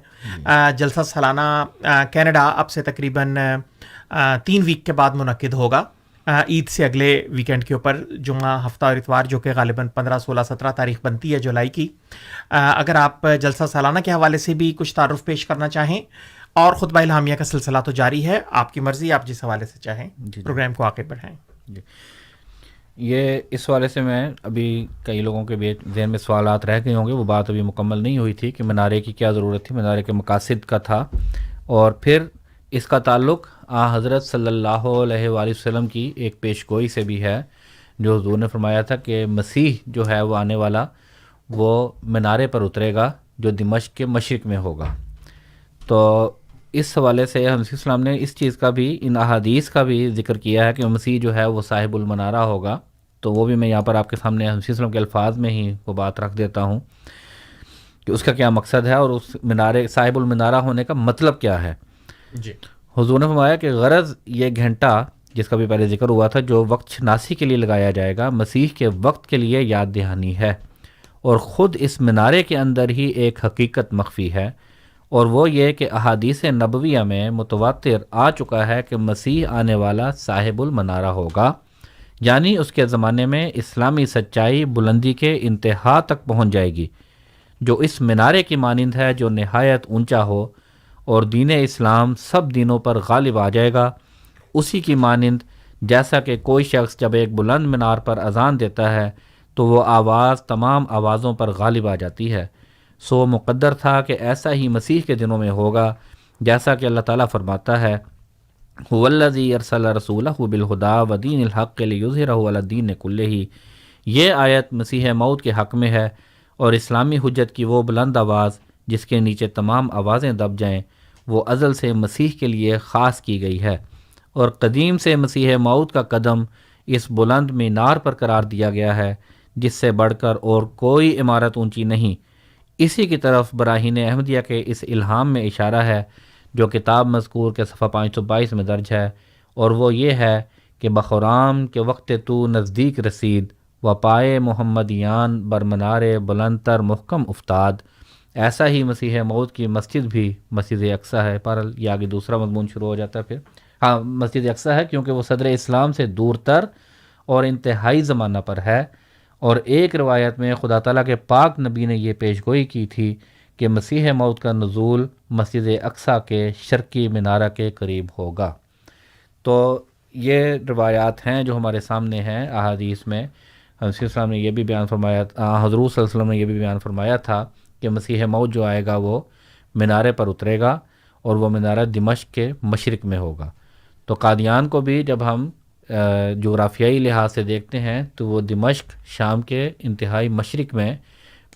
جلسہ سالانہ کینیڈا اب سے تقریباً 3 ویک کے بعد منعقد ہوگا، عید سے اگلے ویکینڈ کے اوپر، جمعہ، ہفتہ اور اتوار، جو کہ غالباً 15، 16، 17 تاریخ بنتی ہے جولائی کی. اگر آپ جلسہ سالانہ کے حوالے سے بھی کچھ تعارف پیش کرنا چاہیں، اور خطبہ الہامیہ کا سلسلہ تو جاری ہے، آپ کی مرضی، آپ جس حوالے سے چاہیں پروگرام کو آگے بڑھائیں. یہ اس حوالے سے میں ابھی کئی لوگوں کے ذہن میں سوالات رہ گئے ہوں گے، وہ بات ابھی مکمل نہیں ہوئی تھی کہ منارے کی کیا ضرورت تھی، منارے کے مقاصد کا تھا، اور پھر اس کا تعلق حضرت صلی اللہ علیہ وآلہ وسلم کی ایک پیش گوئی سے بھی ہے، جو حضور نے فرمایا تھا کہ مسیح جو ہے وہ آنے والا، وہ منارے پر اترے گا جو دمشق کے مشرق میں ہوگا. تو اس حوالے سے حضرت السلام نے اس چیز کا بھی، ان احادیث کا بھی ذکر کیا ہے کہ مسیح جو ہے وہ صاحب المنارہ ہوگا. تو وہ بھی میں یہاں پر آپ کے سامنے حضرت السلام کے الفاظ میں ہی وہ بات رکھ دیتا ہوں کہ اس کا کیا مقصد ہے، اور اس منارے، صاحب المنارہ ہونے کا مطلب کیا ہے. جی، حضور نے فرمایا کہ غرض یہ گھنٹہ، جس کا بھی پہلے ذکر ہوا تھا، جو وقت شناسی کے لیے لگایا جائے گا، مسیح کے وقت کے لیے یاد دہانی ہے، اور خود اس منارے کے اندر ہی ایک حقیقت مخفی ہے، اور وہ یہ کہ احادیث نبویہ میں متواتر آ چکا ہے کہ مسیح آنے والا صاحب المنارہ ہوگا، یعنی اس کے زمانے میں اسلامی سچائی بلندی کے انتہا تک پہنچ جائے گی، جو اس منارے کی مانند ہے، جو نہایت اونچا ہو، اور دین اسلام سب دینوں پر غالب آ جائے گا، اسی کی مانند جیسا کہ کوئی شخص جب ایک بلند مینار پر اذان دیتا ہے تو وہ آواز تمام آوازوں پر غالب آ جاتی ہے. سو مقدر تھا کہ ایسا ہی مسیح کے دنوں میں ہوگا، جیسا کہ اللہ تعالیٰ فرماتا ہے هو الذی ارسل رسولہ بالہدی ودین الحق لیظہرہ علی الدین کلہ. یہ آیت مسیح موعود کے حق میں ہے، اور اسلامی حجت کی وہ بلند آواز جس کے نیچے تمام آوازیں دب جائیں، وہ ازل سے مسیح کے لیے خاص کی گئی ہے، اور قدیم سے مسیح موعود کا قدم اس بلند مینار پر قرار دیا گیا ہے، جس سے بڑھ کر اور کوئی عمارت اونچی نہیں. اسی کی طرف براہین احمدیہ کے اس الہام میں اشارہ ہے، جو کتاب مذکور کے صفحہ 522 میں درج ہے، اور وہ یہ ہے کہ بخرام کے وقت تو نزدیک رسید، و پائے محمدیان برمنار بلند تر محکم افتاد. ایسا ہی مسیح موعود کی مسجد بھی مسجد اقصیٰ ہے. پر یہ آگے دوسرا مضمون شروع ہو جاتا ہے. پھر مسجد اقصیٰ ہے کیونکہ وہ صدر اسلام سے دور تر اور انتہائی زمانہ پر ہے، اور ایک روایت میں خدا تعالیٰ کے پاک نبی نے یہ پیش گوئی کی تھی کہ مسیح موعود کا نزول مسجد اقصیٰ کے شرقی مینارہ کے قریب ہوگا. تو یہ روایات ہیں جو ہمارے سامنے ہیں احادیث میں. حضرت السلام نے یہ بھی بیان فرمایا، حضور صلی اللہ علیہ وسلم نے یہ بھی بیان فرمایا تھا کہ مسیح موعود جو آئے گا وہ مینارے پر اترے گا، اور وہ مینارہ دمشق کے مشرق میں ہوگا. تو قادیان کو بھی جب ہم جغرافیائی لحاظ سے دیکھتے ہیں تو وہ دمشق شام کے انتہائی مشرق میں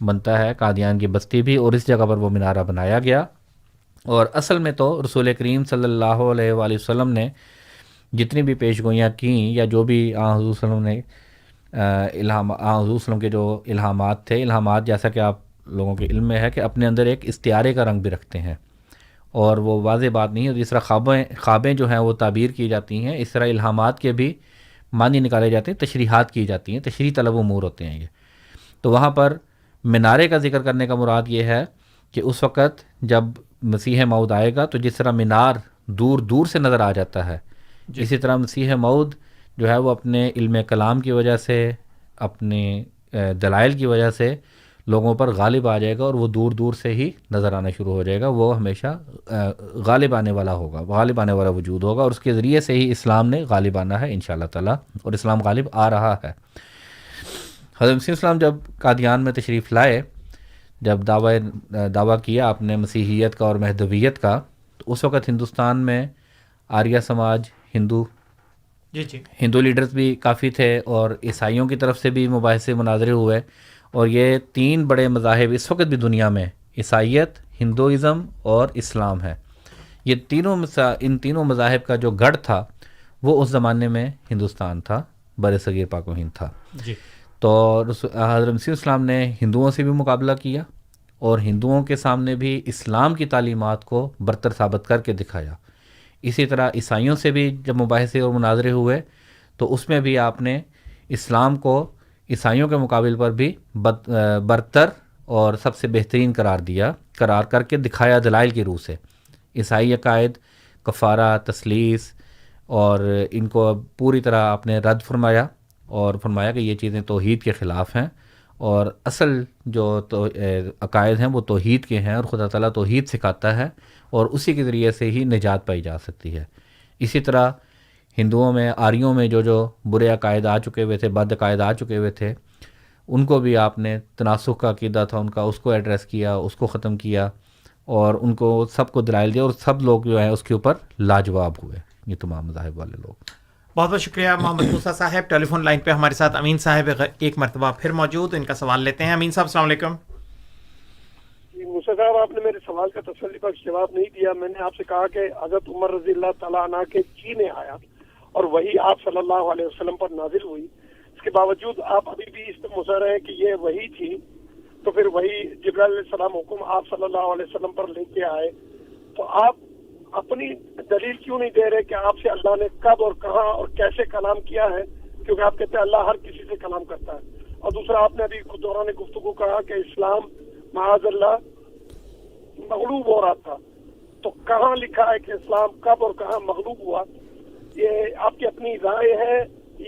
بنتا ہے، قادیان کی بستی بھی، اور اس جگہ پر وہ مینارہ بنایا گیا. اور اصل میں تو رسول کریم صلی اللہ علیہ وآلہ وسلم نے جتنی بھی پیش گوئیاں کیں یا جو بھی حضور صلی اللہ علیہ وسلم نے حضور صلی اللہ علیہ وسلم کے جو الہامات تھے، الہامات جیسا کہ آپ لوگوں کے علم میں ہے کہ اپنے اندر ایک استعارے کا رنگ بھی رکھتے ہیں اور وہ واضح بات نہیں ہے. جس طرح خوابیں جو ہیں وہ تعبیر کی جاتی ہیں، اس طرح الہامات کے بھی معنی نکالے جاتے ہیں، تشریحات کی جاتی ہیں، تشریح طلب امور ہوتے ہیں یہ. تو وہاں پر مینارے کا ذکر کرنے کا مراد یہ ہے کہ اس وقت جب مسیح موعود آئے گا تو جس طرح مینار دور دور سے نظر آ جاتا ہے، اسی طرح مسیح موعود جو ہے وہ اپنے علم کلام کی وجہ سے، اپنے دلائل کی وجہ سے لوگوں پر غالب آ جائے گا اور وہ دور دور سے ہی نظر آنا شروع ہو جائے گا. وہ ہمیشہ غالب آنے والا ہوگا، غالب آنے والا وجود ہوگا، اور اس کے ذریعے سے ہی اسلام نے غالب آنا ہے انشاءاللہ تعالیٰ، اور اسلام غالب آ رہا ہے. حضرت مسیح السلام جب قادیان میں تشریف لائے، جب دعویٰ کیا آپ نے مسیحیت کا اور مہدویت کا، تو اس وقت ہندوستان میں آریہ سماج، ہندو لیڈرز بھی کافی تھے، اور عیسائیوں کی طرف سے بھی مباحثے مناظرے ہوئے. اور یہ تین بڑے مذاہب اس وقت بھی دنیا میں، عیسائیت، ہندوازم اور اسلام ہے. یہ ان تینوں مذاہب کا جو گڑھ تھا وہ اس زمانے میں ہندوستان تھا، بر صغیر پاک و ہند تھا. تو حضرت مسیح السلام نے ہندوؤں سے بھی مقابلہ کیا اور ہندوؤں کے سامنے بھی اسلام کی تعلیمات کو برتر ثابت کر کے دکھایا. اسی طرح عیسائیوں سے بھی جب مباحثے اور مناظرے ہوئے تو اس میں بھی آپ نے اسلام کو عیسائیوں کے مقابل پر بھی برتر اور سب سے بہترین قرار کر کے دکھایا دلائل کی روح سے. عیسائی عقائد، کفارہ، تثلیث، اور ان کو پوری طرح آپ نے رد فرمایا اور فرمایا کہ یہ چیزیں توحید کے خلاف ہیں، اور اصل جو عقائد ہیں وہ توحید کے ہیں، اور خدا تعالیٰ توحید سکھاتا ہے اور اسی کے ذریعے سے ہی نجات پائی جا سکتی ہے. اسی طرح ہندوؤں میں، آریوں میں جو برے عقائد آ چکے ہوئے تھے، بد عقائد آ چکے ہوئے تھے، ان کو بھی آپ نے تناسخ کا عقیدہ تھا ان کا، اس کو ایڈریس کیا، اس کو ختم کیا، اور ان کو سب کو دلائل دیا، اور سب لوگ جو ہیں اس کے اوپر لاجواب ہوئے، یہ تمام مذاہب والے لوگ. بہت بہت شکریہ محمد موسیٰ صاحب. ٹیلی فون لائن پہ ہمارے ساتھ امین صاحب ایک مرتبہ پھر موجود، ان کا سوال لیتے ہیں. امین صاحب السلام علیکم. موسیٰ صاحب، آپ نے میرے سوال کا تسلی بخش جواب نہیں دیا. میں نے آپ سے کہا کہ حضرت عمر رضی اللہ تعالیٰ عنہ کے جی نے آیا اور وہی آپ صلی اللہ علیہ وسلم پر نازل ہوئی، اس کے باوجود آپ ابھی بھی اس پہ مصر ہیں کہ یہ وہی تھی، تو پھر وہی جبرائیل علیہ السلام حکم آپ صلی اللہ علیہ وسلم پر لے کے آئے، تو آپ اپنی دلیل کیوں نہیں دے رہے کہ آپ سے اللہ نے کب اور کہاں اور کیسے کلام کیا ہے؟ کیونکہ آپ کہتے ہیں اللہ ہر کسی سے کلام کرتا ہے. اور دوسرا، آپ نے ابھی دوران گفتگو کہا کہ اسلام معاذ اللہ مغلوب ہو رہا تھا، تو کہاں لکھا ہے کہ اسلام کب اور کہاں مغلوب ہوا؟ یہ آپ کی اپنی رائے ہے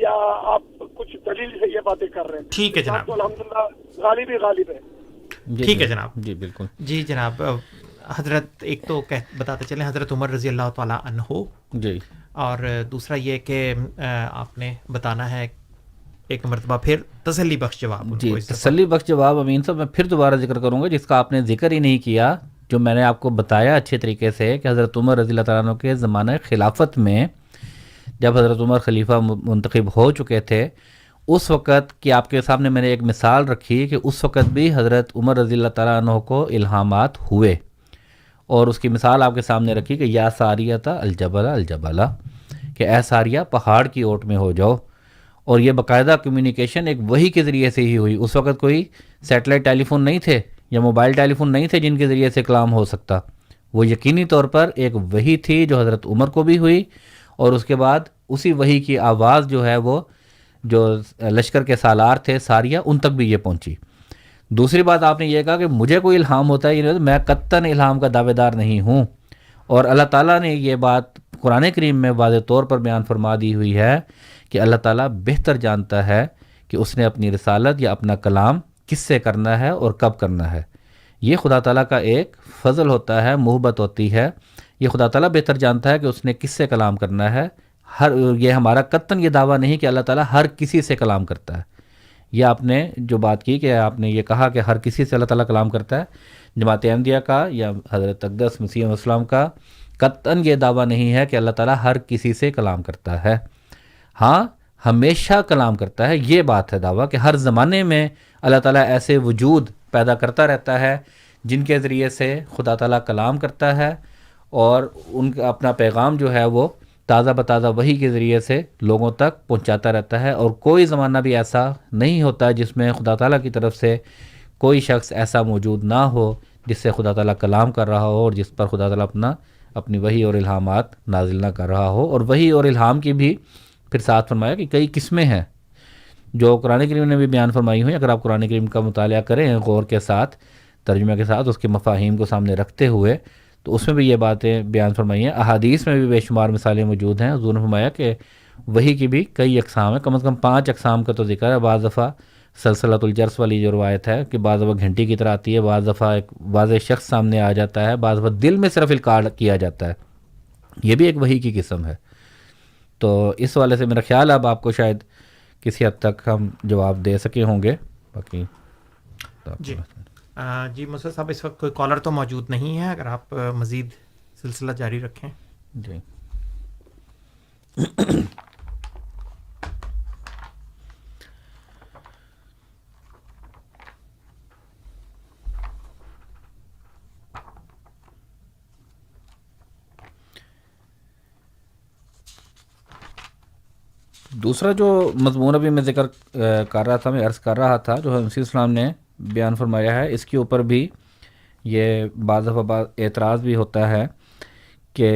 یا آپ کچھ دلیل سے یہ باتیں کر رہے ہیں؟ ٹھیک ہے جناب، تو الحمدللہ غالب ہی غالب ہے. ٹھیک ہے جناب. جی بالکل. جی جناب، حضرت ایک تو بتاتے چلیں حضرت عمر رضی اللہ تعالیٰ عنہ، جی، اور دوسرا یہ کہ آپ نے بتانا ہے ایک مرتبہ پھر تسلی بخش جواب. جی تسلی بخش جواب امین صاحب میں پھر دوبارہ ذکر کروں گا جس کا آپ نے ذکر ہی نہیں کیا، جو میں نے آپ کو بتایا اچھے طریقے سے کہ حضرت عمر رضی اللہ تعالیٰ عنہ کے زمانہ خلافت میں جب حضرت عمر خلیفہ منتخب ہو چکے تھے، اس وقت کی آپ کے سامنے میں نے ایک مثال رکھی کہ اس وقت بھی حضرت عمر رضی اللہ تعالیٰ عنہ کو الہامات ہوئے، اور اس کی مثال آپ کے سامنے رکھی کہ یا ساریہ الجبل الجبلہ، کہ اے ساریہ پہاڑ کی اوٹ میں ہو جاؤ. اور یہ باقاعدہ کمیونیکیشن ایک وحی کے ذریعے سے ہی ہوئی. اس وقت کوئی سیٹلائٹ ٹیلی فون نہیں تھے یا موبائل ٹیلی فون نہیں تھے جن کے ذریعے سے کلام ہو سکتا. وہ یقینی طور پر ایک وحی تھی جو حضرت عمر کو بھی ہوئی، اور اس کے بعد اسی وحی کی آواز جو ہے وہ جو لشکر کے سالار تھے ساریہ، ان تک بھی یہ پہنچی. دوسری بات آپ نے یہ کہا کہ مجھے کوئی الہام ہوتا ہے، یہ میں قطعاً الہام کا دعوے دار نہیں ہوں، اور اللہ تعالیٰ نے یہ بات قرآن کریم میں واضح طور پر بیان فرما دی ہوئی ہے کہ اللہ تعالیٰ بہتر جانتا ہے کہ اس نے اپنی رسالت یا اپنا کلام کس سے کرنا ہے اور کب کرنا ہے. یہ خدا تعالیٰ کا ایک فضل ہوتا ہے، محبت ہوتی ہے. یہ خدا تعالیٰ بہتر جانتا ہے کہ اس نے کس سے کلام کرنا ہے. یہ ہمارا قطعاً یہ دعویٰ نہیں کہ اللہ تعالیٰ ہر کسی سے کلام کرتا ہے. یہ آپ نے جو بات کی کہ آپ نے یہ کہا کہ ہر کسی سے اللہ تعالیٰ کلام کرتا ہے، جماعت احمدیہ کا یا حضرت اقدس مسیح السلام کا قطعاً یہ دعویٰ نہیں ہے کہ اللہ تعالیٰ ہر کسی سے کلام کرتا ہے. ہاں ہمیشہ کلام کرتا ہے، یہ بات ہے دعویٰ کہ ہر زمانے میں اللہ تعالیٰ ایسے وجود پیدا کرتا رہتا ہے جن کے ذریعے سے خدا تعالیٰ کلام کرتا ہے اور ان کا اپنا پیغام جو ہے وہ تازہ بتازہ وحی کے ذریعے سے لوگوں تک پہنچاتا رہتا ہے، اور کوئی زمانہ بھی ایسا نہیں ہوتا جس میں خدا تعالیٰ کی طرف سے کوئی شخص ایسا موجود نہ ہو جس سے خدا تعالیٰ کلام کر رہا ہو اور جس پر خدا تعالیٰ اپنی وحی اور الہامات نازل نہ کر رہا ہو۔ اور وحی اور الہام کی بھی پھر ساتھ فرمایا کہ کئی قسمیں ہیں جو قرآن کریم نے بھی بیان فرمائی ہوئی۔ اگر آپ قرآن کریم کا مطالعہ کریں غور کے ساتھ، ترجمہ کے ساتھ، اس کے مفاہیم کو سامنے رکھتے ہوئے، تو اس میں بھی یہ باتیں بیان فرمائی ہیں۔ احادیث میں بھی بے شمار مثالیں موجود ہیں۔ حضور نے فرمایا کہ وحی کی بھی کئی اقسام ہیں، کم از کم 5 اقسام کا تو ذکر ہے۔ بعض دفعہ سلسلۃ الجرس والی جو روایت ہے کہ بعض دفعہ گھنٹی کی طرح آتی ہے، بعض دفعہ ایک واضح شخص سامنے آ جاتا ہے، بعض دفعہ دل میں صرف القاء کیا جاتا ہے، یہ بھی ایک وحی کی قسم ہے۔ تو اس حوالے سے میرا خیال اب آپ کو شاید کسی حد تک ہم جواب دے سکے ہوں گے۔ باقی جی مصعب صاحب، اس وقت کوئی کالر تو موجود نہیں ہے، اگر آپ مزید سلسلہ جاری رکھیں۔ جی دوسرا جو مضمون ابھی میں ذکر کر رہا تھا، میں عرض کر رہا تھا، جو مسیح السلام نے بیان فرمایا ہے، اس کے اوپر بھی یہ بعض دفعہ اعتراض بھی ہوتا ہے کہ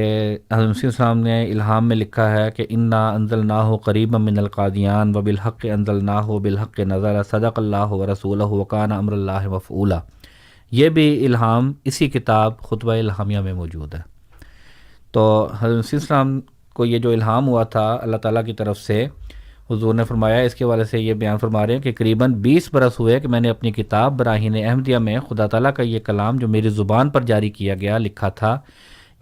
حضرت مسیح السلام نے الہام میں لکھا ہے کہ انا انزلناہ قریبا من القادیان وبالحق انزلناہ بالحق نزل صدق اللہ ورسولہ وکان امر اللہ مفعولا۔ یہ بھی الہام اسی کتاب خطبہ الہامیہ میں موجود ہے۔ تو حضرت مسیح السلام کو یہ جو الہام ہوا تھا اللہ تعالیٰ کی طرف سے، حضور نے فرمایا، اس کے حوالے سے یہ بیان فرما رہے ہیں کہ قریباً 20 برس ہوئے کہ میں نے اپنی کتاب براہین احمدیہ میں خدا تعالیٰ کا یہ کلام جو میری زبان پر جاری کیا گیا لکھا تھا،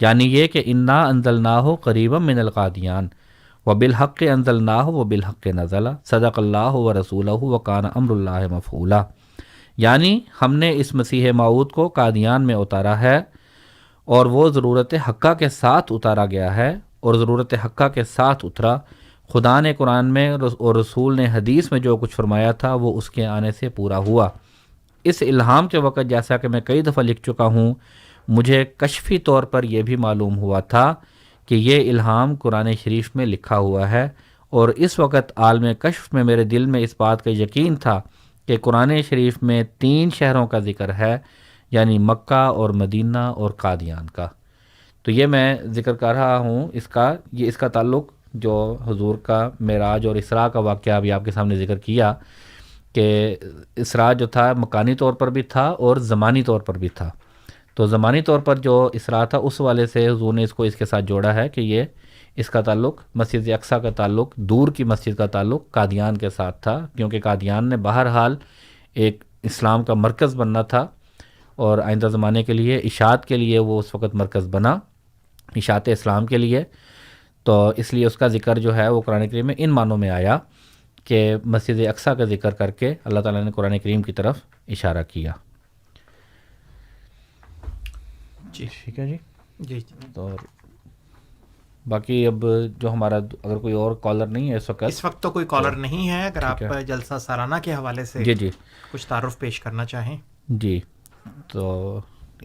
یعنی یہ کہ انا انزلناہ قریبا من القادیان وبالحق انزلناہ وبالحق نزل صدق اللہ ورسولہ وکان امر اللہ مفعولا، یعنی ہم نے اس مسیح موعود کو قادیان میں اتارا ہے اور وہ ضرورت حقہ کے ساتھ اتارا گیا ہے، اور ضرورت حقہ کے ساتھ اترا۔ خدا نے قرآن میں اور رسول نے حدیث میں جو کچھ فرمایا تھا وہ اس کے آنے سے پورا ہوا۔ اس الہام کے وقت، جیسا کہ میں کئی دفعہ لکھ چکا ہوں، مجھے کشفی طور پر یہ بھی معلوم ہوا تھا کہ یہ الہام قرآن شریف میں لکھا ہوا ہے، اور اس وقت عالم کشف میں میرے دل میں اس بات کا یقین تھا کہ قرآن شریف میں 3 شہروں کا ذکر ہے، یعنی مکہ اور مدینہ اور قادیان کا۔ تو یہ میں ذکر کر رہا ہوں اس کا تعلق جو حضور کا معراج اور اسراء کا واقعہ ابھی آپ کے سامنے ذکر کیا کہ اسراء جو تھا مکانی طور پر بھی تھا اور زمانی طور پر بھی تھا۔ تو زمانی طور پر جو اسراء تھا اس والے سے حضور نے اس کو اس کے ساتھ جوڑا ہے کہ یہ اس کا تعلق مسجد اقصیٰ کا تعلق، دور کی مسجد کا تعلق قادیان کے ساتھ تھا، کیونکہ قادیان نے بہرحال ایک اسلام کا مرکز بننا تھا، اور آئندہ زمانے کے لیے اشاعت کے لیے وہ اس وقت مرکز بنا، اشاعت اسلام کے لیے۔ تو اس لیے اس کا ذکر جو ہے وہ قرآن کریم میں ان معنوں میں آیا کہ مسجد اقصیٰ کا ذکر کر کے اللہ تعالیٰ نے قرآن کریم کی طرف اشارہ کیا۔ جی ٹھیک ہے جی۔ جی تو باقی اب جو ہمارا اگر کوئی اور کالر نہیں ہے اس وقت تو کوئی کالر نہیں ہے، اگر آپ جلسہ سالانہ کے حوالے سے جی کچھ تعارف پیش کرنا چاہیں۔ جی، تو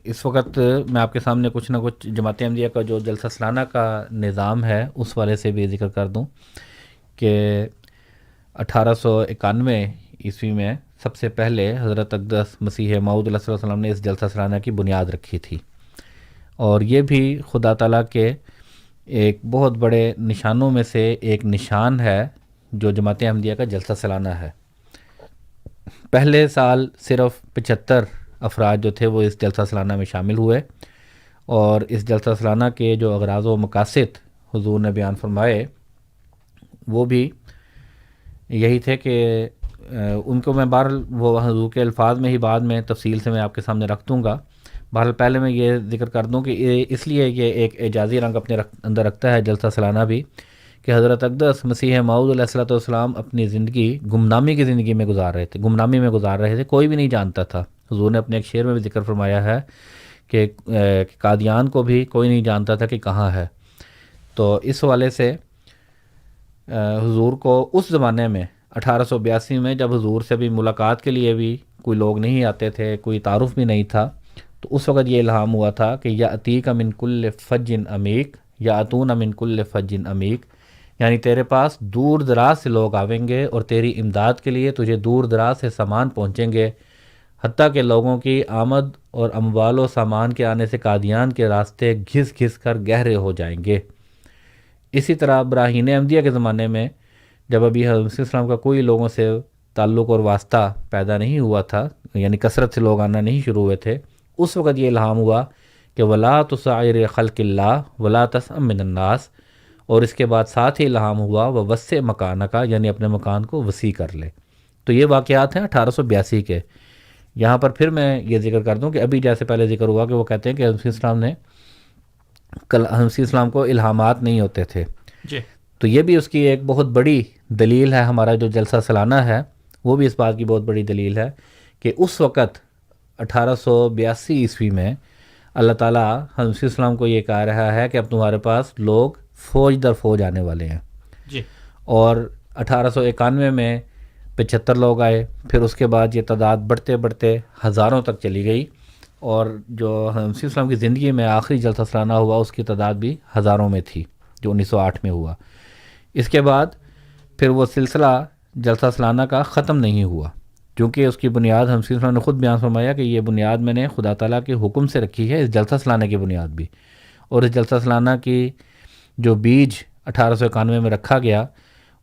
اس وقت میں آپ کے سامنے کچھ نہ کچھ جماعت احمدیہ کا جو جلسہ سالانہ کا نظام ہے اس والے سے بھی ذکر کر دوں کہ 1891 عیسوی میں سب سے پہلے حضرت اقدس مسیح موعود علیہ السلام نے اس جلسہ سالانہ کی بنیاد رکھی تھی، اور یہ بھی خدا تعالیٰ کے ایک بہت بڑے نشانوں میں سے ایک نشان ہے جو جماعت احمدیہ کا جلسہ سالانہ ہے۔ پہلے سال صرف 75 افراد جو تھے وہ اس جلسہ سالانہ میں شامل ہوئے، اور اس جلسہ سالانہ کے جو اغراض و مقاصد حضور نے بیان فرمائے وہ بھی یہی تھے کہ ان کو میں بہرحال وہ حضور کے الفاظ میں ہی بعد میں تفصیل سے میں آپ کے سامنے رکھ دوں گا۔ بہرحال پہلے میں یہ ذکر کر دوں کہ اس لیے یہ ایک اعجازی رنگ اپنے اندر رکھتا ہے جلسہ سالانہ بھی، کہ حضرت اقدس مسیح موعود علیہ السلام اپنی زندگی گمنامی کی زندگی میں گزار رہے تھے، گمنامی میں گزار رہے تھے، کوئی بھی نہیں جانتا تھا۔ حضور نے اپنے ایک شعر میں بھی ذکر فرمایا ہے کہ قادیان کو بھی کوئی نہیں جانتا تھا کہ کہاں ہے۔ تو اس حوالے سے حضور کو اس زمانے میں 1882 میں جب حضور سے بھی ملاقات کے لیے بھی کوئی لوگ نہیں آتے تھے، کوئی تعارف بھی نہیں تھا، تو اس وقت یہ الہام ہوا تھا کہ یا عتیق من کل فج عمیق یا اتون من کل فج عمیق، یعنی تیرے پاس دور دراز سے لوگ آئیں گے اور تیری امداد کے لیے تجھے دور دراز سے سامان پہنچیں گے، حتیٰ کہ لوگوں کی آمد اور اموال و سامان کے آنے سے قادیان کے راستے گھس گھس کر گہرے ہو جائیں گے۔ اسی طرح براہین احمدیہ کے زمانے میں جب ابھی حضرت مسیح السلام کا کوئی لوگوں سے تعلق اور واسطہ پیدا نہیں ہوا تھا، یعنی کثرت سے لوگ آنا نہیں شروع ہوئے تھے، اس وقت یہ الہام ہوا کہ ولا تصعر خلق اللہ ولا تسأم من الناس، اور اس کے بعد ساتھ ہی الہام ہوا ووسع مکانہ کا، یعنی اپنے مکان کو وسیع کر لے۔ تو یہ واقعات ہیں 1882 کے۔ یہاں پر پھر میں یہ ذکر کر دوں کہ ابھی جیسے پہلے ذکر ہوا کہ وہ کہتے ہیں کہ حضرت مسیح السلام کو الہامات نہیں ہوتے تھے، جی، تو یہ بھی اس کی ایک بہت بڑی دلیل ہے۔ ہمارا جو جلسہ سالانہ ہے وہ بھی اس بات کی بہت بڑی دلیل ہے کہ اس وقت 1882 عیسوی میں اللہ تعالیٰ حضرت مسیح السلام کو یہ کہہ رہا ہے کہ اب تمہارے پاس لوگ فوج در فوج آنے والے ہیں، جی، اور 1891 میں 75 لوگ آئے، پھر اس کے بعد یہ تعداد بڑھتے بڑھتے ہزاروں تک چلی گئی، اور جو حضرت مسیح السلام کی زندگی میں آخری جلسہ سالانہ ہوا اس کی تعداد بھی ہزاروں میں تھی، جو 1908 میں ہوا۔ اس کے بعد پھر وہ سلسلہ جلسہ سالانہ کا ختم نہیں ہوا، کیونکہ اس کی بنیاد حضرت مسیح السلام نے خود بیان فرمایا کہ یہ بنیاد میں نے خدا تعالیٰ کے حکم سے رکھی ہے، اس جلسہ سالانہ کی بنیاد بھی، اور اس جلسہ سالانہ کی جو بیج 1891 میں رکھا گیا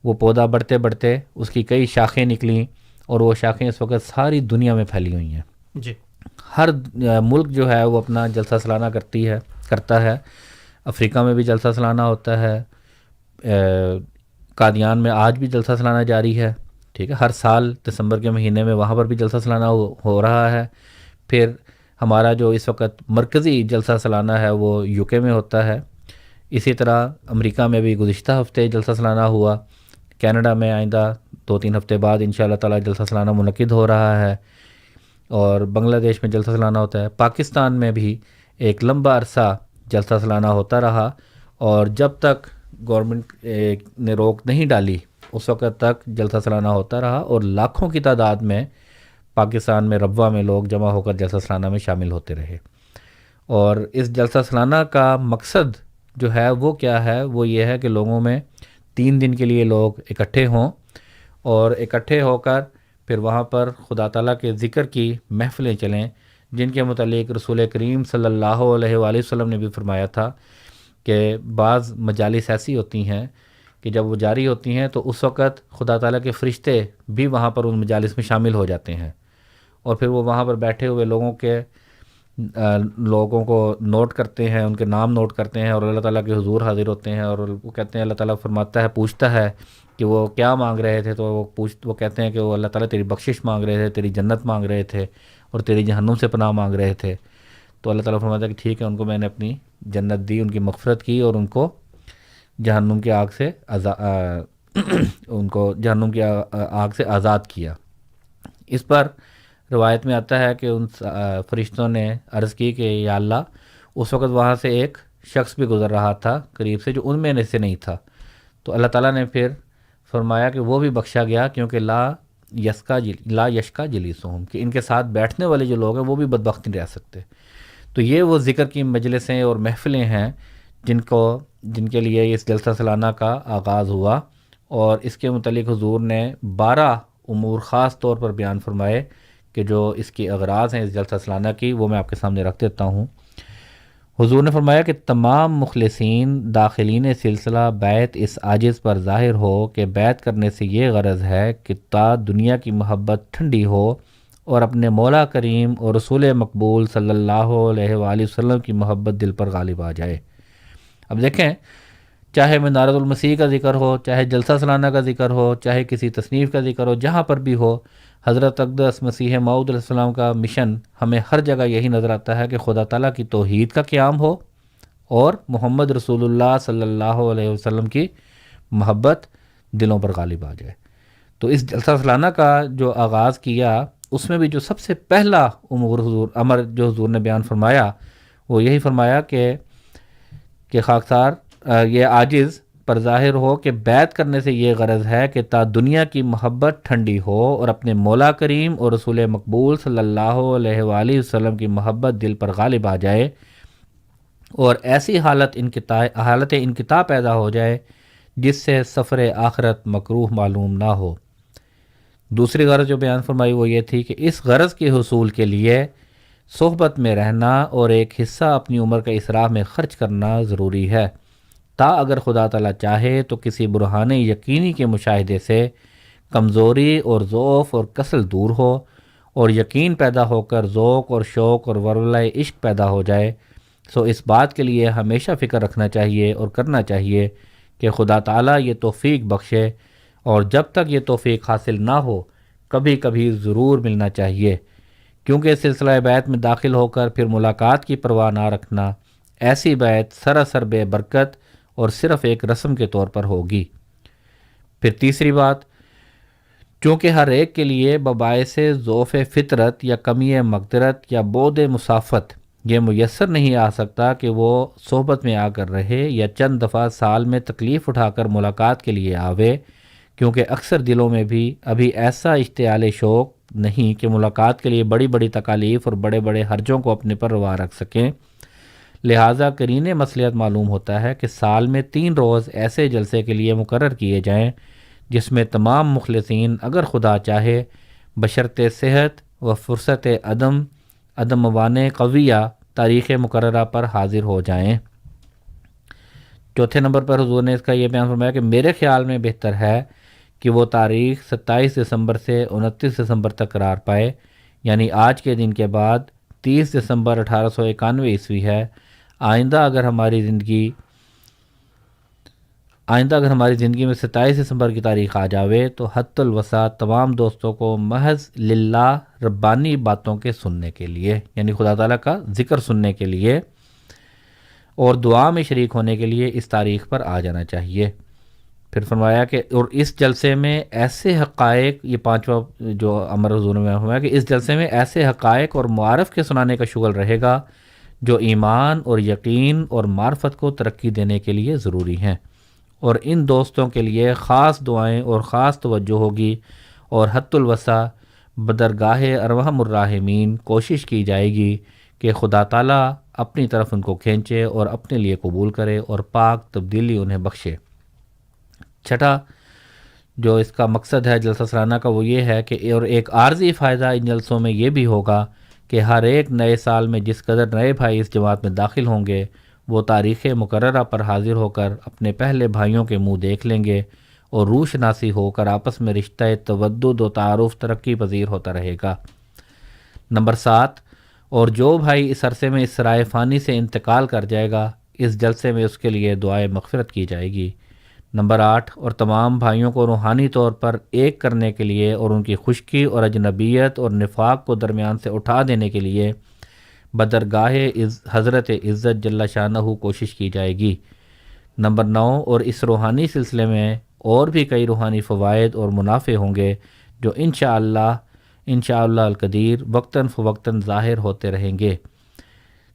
وہ پودا بڑھتے بڑھتے اس کی کئی شاخیں نکلیں، اور وہ شاخیں اس وقت ساری دنیا میں پھیلی ہوئی ہیں۔ جی، ہر ملک جو ہے وہ اپنا جلسہ سالانہ کرتا ہے۔ افریقہ میں بھی جلسہ سالانہ ہوتا ہے، قادیان میں آج بھی جلسہ سالانہ جاری ہے، ٹھیک ہے، ہر سال دسمبر کے مہینے میں وہاں پر بھی جلسہ سالانہ ہو رہا ہے۔ پھر ہمارا جو اس وقت مرکزی جلسہ سالانہ ہے وہ UK میں ہوتا ہے، اسی طرح امریکہ میں بھی گزشتہ ہفتے جلسہ سالانہ ہوا، کینیڈا میں آئندہ 2-3 ہفتے بعد انشاءاللہ تعالی جلسہ سالانہ منعقد ہو رہا ہے، اور بنگلہ دیش میں جلسہ سالانہ ہوتا ہے۔ پاکستان میں بھی ایک لمبا عرصہ جلسہ سالانہ ہوتا رہا، اور جب تک گورنمنٹ نے روک نہیں ڈالی اس وقت تک جلسہ سالانہ ہوتا رہا، اور لاکھوں کی تعداد میں پاکستان میں ربوہ میں لوگ جمع ہو کر جلسہ سالانہ میں شامل ہوتے رہے۔ اور اس جلسہ سالانہ کا مقصد جو ہے وہ کیا ہے؟ وہ یہ ہے کہ لوگوں میں 3 دن کے لیے لوگ اکٹھے ہوں، اور اکٹھے ہو کر پھر وہاں پر خدا تعالیٰ کے ذکر کی محفلیں چلیں، جن کے متعلق رسول کریم صلی اللہ علیہ وآلہ وسلم نے بھی فرمایا تھا کہ بعض مجالس ایسی ہوتی ہیں کہ جب وہ جاری ہوتی ہیں تو اس وقت خدا تعالیٰ کے فرشتے بھی وہاں پر ان مجالس میں شامل ہو جاتے ہیں، اور پھر وہ وہاں پر بیٹھے ہوئے لوگوں کو نوٹ کرتے ہیں، ان کے نام نوٹ کرتے ہیں، اور اللہ تعالیٰ کے حضور حاضر ہوتے ہیں، اور وہ کہتے ہیں، اللہ تعالیٰ فرماتا ہے، پوچھتا ہے کہ وہ کیا مانگ رہے تھے، تو وہ کہتے ہیں کہ وہ اللہ تعالیٰ تیری بخشش مانگ رہے تھے، تیری جنت مانگ رہے تھے، اور تیری جہنم سے پناہ مانگ رہے تھے۔ تو اللہ تعالیٰ فرماتا ہے کہ ٹھیک ہے، ان کو میں نے اپنی جنت دی، ان کی مغفرت کی، اور ان کو جہنم کی آگ سے آزاد کیا۔ اس پر روایت میں آتا ہے کہ ان فرشتوں نے عرض کی کہ یا اللہ، اس وقت وہاں سے ایک شخص بھی گزر رہا تھا قریب سے جو ان میں سے نہیں تھا، تو اللہ تعالیٰ نے پھر فرمایا کہ وہ بھی بخشا گیا، کیونکہ لا یشکا جلیسہم، کہ ان کے ساتھ بیٹھنے والے جو لوگ ہیں وہ بھی بدبخت نہیں رہ سکتے۔ تو یہ وہ ذکر کی مجلسیں اور محفلیں ہیں جن کے لیے اس جلسہ سالانہ کا آغاز ہوا، اور اس کے متعلق حضور نے 12 امور خاص طور پر بیان فرمائے کہ جو اس کی اغراض ہیں اس جلسہ سالانہ کی، وہ میں آپ کے سامنے رکھ دیتا ہوں۔ حضور نے فرمایا کہ تمام مخلصین داخلین سلسلہ بیعت اس عاجز پر ظاہر ہو کہ بیعت کرنے سے یہ غرض ہے کہ تا دنیا کی محبت ٹھنڈی ہو اور اپنے مولا کریم اور رسول مقبول صلی اللہ علیہ وآلہ وسلم کی محبت دل پر غالب آ جائے۔ اب دیکھیں، چاہے منارۃ المسیح کا ذکر ہو، چاہے جلسہ سالانہ کا ذکر ہو، چاہے کسی تصنیف کا ذکر ہو، جہاں پر بھی ہو، حضرت اقدس مسیح موعود علیہ السلام کا مشن ہمیں ہر جگہ یہی نظر آتا ہے کہ خدا تعالیٰ کی توحید کا قیام ہو اور محمد رسول اللہ صلی اللہ علیہ وسلم کی محبت دلوں پر غالب آ جائے۔ تو اس جلسہ سالانہ کا جو آغاز کیا، اس میں بھی جو سب سے پہلا امر جو حضور نے بیان فرمایا وہ یہی فرمایا کہ خاکسار یہ عاجز پر ظاہر ہو کہ بیعت کرنے سے یہ غرض ہے کہ تا دنیا کی محبت ٹھنڈی ہو اور اپنے مولا کریم اور رسول مقبول صلی اللہ علیہ وآلہ وسلم کی محبت دل پر غالب آ جائے اور ایسی حالت انقطاع پیدا ہو جائے جس سے سفر آخرت مکروہ معلوم نہ ہو۔ دوسری غرض جو بیان فرمائی وہ یہ تھی کہ اس غرض کے حصول کے لیے صحبت میں رہنا اور ایک حصہ اپنی عمر کا اسراف میں خرچ کرنا ضروری ہے، تا اگر خدا تعالیٰ چاہے تو کسی برہان یقینی کے مشاہدے سے کمزوری اور ضعف اور کسل دور ہو اور یقین پیدا ہو کر ذوق اور شوق اور ولولہ عشق پیدا ہو جائے، سو اس بات کے لیے ہمیشہ فکر رکھنا چاہیے اور کرنا چاہیے کہ خدا تعالیٰ یہ توفیق بخشے، اور جب تک یہ توفیق حاصل نہ ہو کبھی کبھی ضرور ملنا چاہیے، کیونکہ سلسلہ بیعت میں داخل ہو کر پھر ملاقات کی پرواہ نہ رکھنا، ایسی بیعت سراسر بے برکت اور صرف ایک رسم کے طور پر ہوگی۔ پھر تیسری بات، چونکہ ہر ایک کے لیے بباعث ضعف فطرت یا کمی مقدرت یا بعد مسافت یہ میسر نہیں آ سکتا کہ وہ صحبت میں آ کر رہے یا چند دفعہ سال میں تکلیف اٹھا کر ملاقات کے لیے آوے، کیونکہ اکثر دلوں میں بھی ابھی ایسا اشتعال شوق نہیں کہ ملاقات کے لیے بڑی بڑی تکالیف اور بڑے بڑے حرجوں کو اپنے پر روا رکھ سکیں، لہٰذا قرین مصلحت معلوم ہوتا ہے کہ سال میں 3 روز ایسے جلسے کے لیے مقرر کیے جائیں جس میں تمام مخلصین اگر خدا چاہے بشرط صحت و فرصت عدم موانع قویہ تاریخ مقررہ پر حاضر ہو جائیں۔ چوتھے نمبر پر حضور نے اس کا یہ بیان فرمایا کہ میرے خیال میں بہتر ہے کہ وہ تاریخ 27 دسمبر سے 29 دسمبر تک قرار پائے، یعنی آج کے دن کے بعد 30 دسمبر 1891 عیسوی ہے۔ آئندہ اگر ہماری زندگی میں 27 دسمبر کی تاریخ آ جاوے تو حت الوسع تمام دوستوں کو محض للہ ربانی باتوں کے سننے کے لیے، یعنی خدا تعالیٰ کا ذکر سننے کے لیے اور دعا میں شریک ہونے کے لیے اس تاریخ پر آ جانا چاہیے۔ پھر فرمایا کہ اور اس جلسے میں ایسے حقائق، یہ 5واں جو امر حضور نے فرمایا کہ اس جلسے میں ایسے حقائق اور معارف کے سنانے کا شغل رہے گا جو ایمان اور یقین اور معرفت کو ترقی دینے کے لیے ضروری ہیں، اور ان دوستوں کے لیے خاص دعائیں اور خاص توجہ ہوگی، اور حت الوسع بدرگاہ ارحم الراحمین کوشش کی جائے گی کہ خدا تعالیٰ اپنی طرف ان کو کھینچے اور اپنے لیے قبول کرے اور پاک تبدیلی انہیں بخشے۔ چھٹا جو اس کا مقصد ہے جلسہ سالانہ کا وہ یہ ہے کہ اور ایک عارضی فائدہ ان جلسوں میں یہ بھی ہوگا کہ ہر ایک نئے سال میں جس قدر نئے بھائی اس جماعت میں داخل ہوں گے وہ تاریخ مقررہ پر حاضر ہو کر اپنے پہلے بھائیوں کے منہ دیکھ لیں گے اور روح شناسی ہو کر آپس میں رشتہ تودد و تعارف ترقی پذیر ہوتا رہے گا۔ نمبر 7، اور جو بھائی اس عرصے میں اس سرائے فانی سے انتقال کر جائے گا اس جلسے میں اس کے لیے دعائے مغفرت کی جائے گی۔ نمبر 8، اور تمام بھائیوں کو روحانی طور پر ایک کرنے کے لیے اور ان کی خشکی اور اجنبیت اور نفاق کو درمیان سے اٹھا دینے کے لیے بدرگاہ حضرت عزت جل شانہ کوشش کی جائے گی۔ نمبر 9، اور اس روحانی سلسلے میں اور بھی کئی روحانی فوائد اور منافع ہوں گے جو انشاءاللہ القدیر وقتاً فوقتاً ظاہر ہوتے رہیں گے۔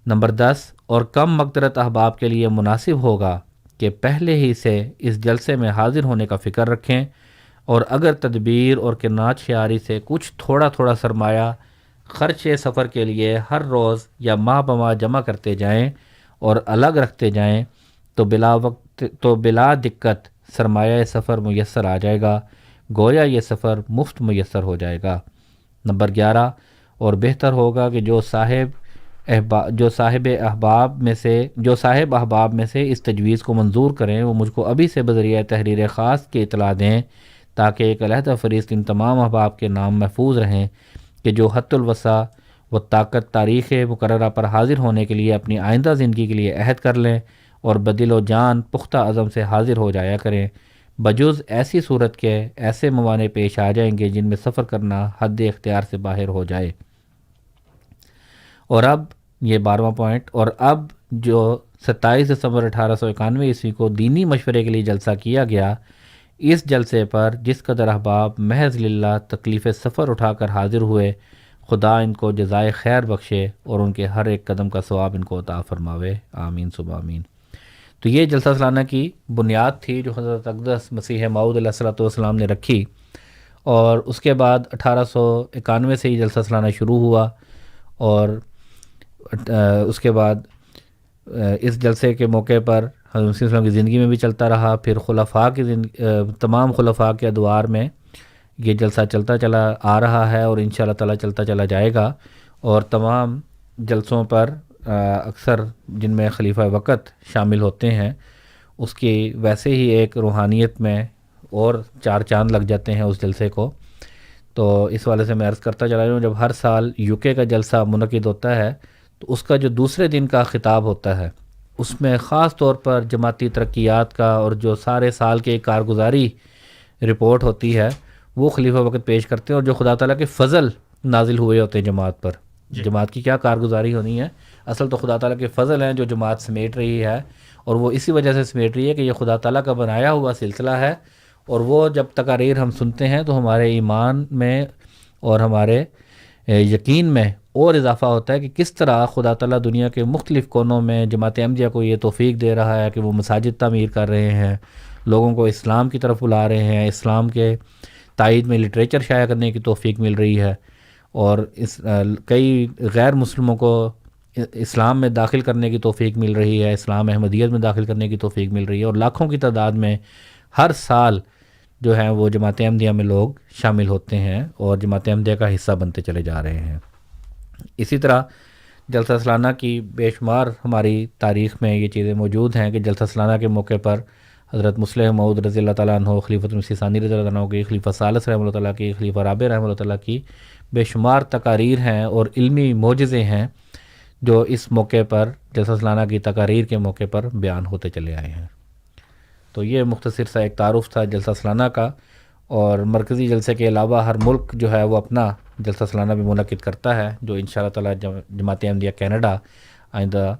نمبر 10، اور کم مقدرت احباب کے لیے مناسب ہوگا کہ پہلے ہی سے اس جلسے میں حاضر ہونے کا فکر رکھیں، اور اگر تدبیر اور قناعت شعاری سے کچھ تھوڑا تھوڑا سرمایہ خرچ سفر کے لیے ہر روز یا ماہ بماہ جمع کرتے جائیں اور الگ رکھتے جائیں تو بلا دقت سرمایہ سفر میسر آ جائے گا، گویا یہ سفر مفت میسر ہو جائے گا۔ نمبر 11، اور بہتر ہوگا کہ جو صاحب احباب میں سے اس تجویز کو منظور کریں وہ مجھ کو ابھی سے بذریعہ تحریر خاص کی اطلاع دیں تاکہ ایک علیحدہ فہرست ان تمام احباب کے نام محفوظ رہیں کہ جو حت الوسع و طاقت تاریخ مقررہ پر حاضر ہونے کے لیے اپنی آئندہ زندگی کے لیے عہد کر لیں اور بدل و جان پختہ عزم سے حاضر ہو جایا کریں، بجز ایسی صورت کے ایسے موانع پیش آ جائیں گے جن میں سفر کرنا حد اختیار سے باہر ہو جائے۔ اور اب یہ 12واں پوائنٹ، اور اب جو 27 دسمبر 1891 عیسوی کو دینی مشورے کے لیے جلسہ کیا گیا، اس جلسے پر جس قدر احباب محض للہ تکلیف سفر اٹھا کر حاضر ہوئے، خدا ان کو جزائے خیر بخشے اور ان کے ہر ایک قدم کا ثواب ان کو عطا فرماوے، آمین ثم آمین۔ تو یہ جلسہ سالانہ کی بنیاد تھی جو حضرت اقدس مسیح موعود علیہ الصلوۃ والسلام نے رکھی، اور اس کے بعد 1891 سے یہ جلسہ سالانہ شروع ہوا، اور اس کے بعد اس جلسے کے موقع پر حضرت مسیح السلام کی زندگی میں بھی چلتا رہا، پھر خلفاء کی تمام خلفاء کے ادوار میں یہ جلسہ چلتا چلا آ رہا ہے، اور انشاءاللہ تعالیٰ چلتا چلا جائے گا۔ اور تمام جلسوں پر اکثر جن میں خلیفہ وقت شامل ہوتے ہیں، اس کی ویسے ہی ایک روحانیت میں اور 4 چاند لگ جاتے ہیں اس جلسے کو۔ تو اس والے سے میں عرض کرتا چلا رہا ہوں، جب ہر سال UK کا جلسہ منعقد ہوتا ہے تو اس کا جو دوسرے دن کا خطاب ہوتا ہے، اس میں خاص طور پر جماعتی ترقیات کا اور جو سارے سال کے کارگزاری رپورٹ ہوتی ہے وہ خلیفہ وقت پیش کرتے ہیں، اور جو خدا تعالیٰ کے فضل نازل ہوئے ہوتے ہیں جماعت پر، جماعت کی کیا کارگزاری ہونی ہے، اصل تو خدا تعالیٰ کے فضل ہیں جو جماعت سمیٹ رہی ہے، اور وہ اسی وجہ سے سمیٹ رہی ہے کہ یہ خدا تعالیٰ کا بنایا ہوا سلسلہ ہے، اور وہ جب تقاریر ہم سنتے ہیں تو ہمارے ایمان میں اور ہمارے یقین میں اور اضافہ ہوتا ہے کہ کس طرح خدا تعالیٰ دنیا کے مختلف کونوں میں جماعت احمدیہ کو یہ توفیق دے رہا ہے کہ وہ مساجد تعمیر کر رہے ہیں، لوگوں کو اسلام کی طرف بلا رہے ہیں، اسلام کے تائید میں لٹریچر شائع کرنے کی توفیق مل رہی ہے، اور کئی غیر مسلموں کو اسلام میں داخل کرنے کی توفیق مل رہی ہے، اسلام احمدیت میں داخل کرنے کی توفیق مل رہی ہے، اور لاکھوں کی تعداد میں ہر سال جو ہیں وہ جماعت احمدیہ میں لوگ شامل ہوتے ہیں اور جماعت احمدیہ کا حصہ بنتے چلے جا رہے ہیں۔ اسی طرح جلسہ سالانہ کی بے شمار ہماری تاریخ میں یہ چیزیں موجود ہیں کہ جلسہ سالانہ کے موقع پر حضرت مسلح موعود رضی اللہ تعالیٰ عنہ، خلیفۃ المسیح ثانی رضی اللہ عنہ کی، خلیفہ ثالث رحمہ اللہ تعالیٰ کی، خلیفہ رابع رحمہ اللہ تعالیٰ کی بے شمار تقاریر ہیں اور علمی معجزے ہیں جو اس موقع پر جلسہ سالانہ کی تقاریر کے موقع پر بیان ہوتے چلے آئے ہیں۔ تو یہ مختصر سا ایک تعارف تھا جلسہ سالانہ کا، اور مرکزی جلسے کے علاوہ ہر ملک جو ہے وہ اپنا جلسہ سالانہ بھی منعقد کرتا ہے، جو انشاءاللہ تعالیٰ جماعت احمدیہ کینیڈا آئندہ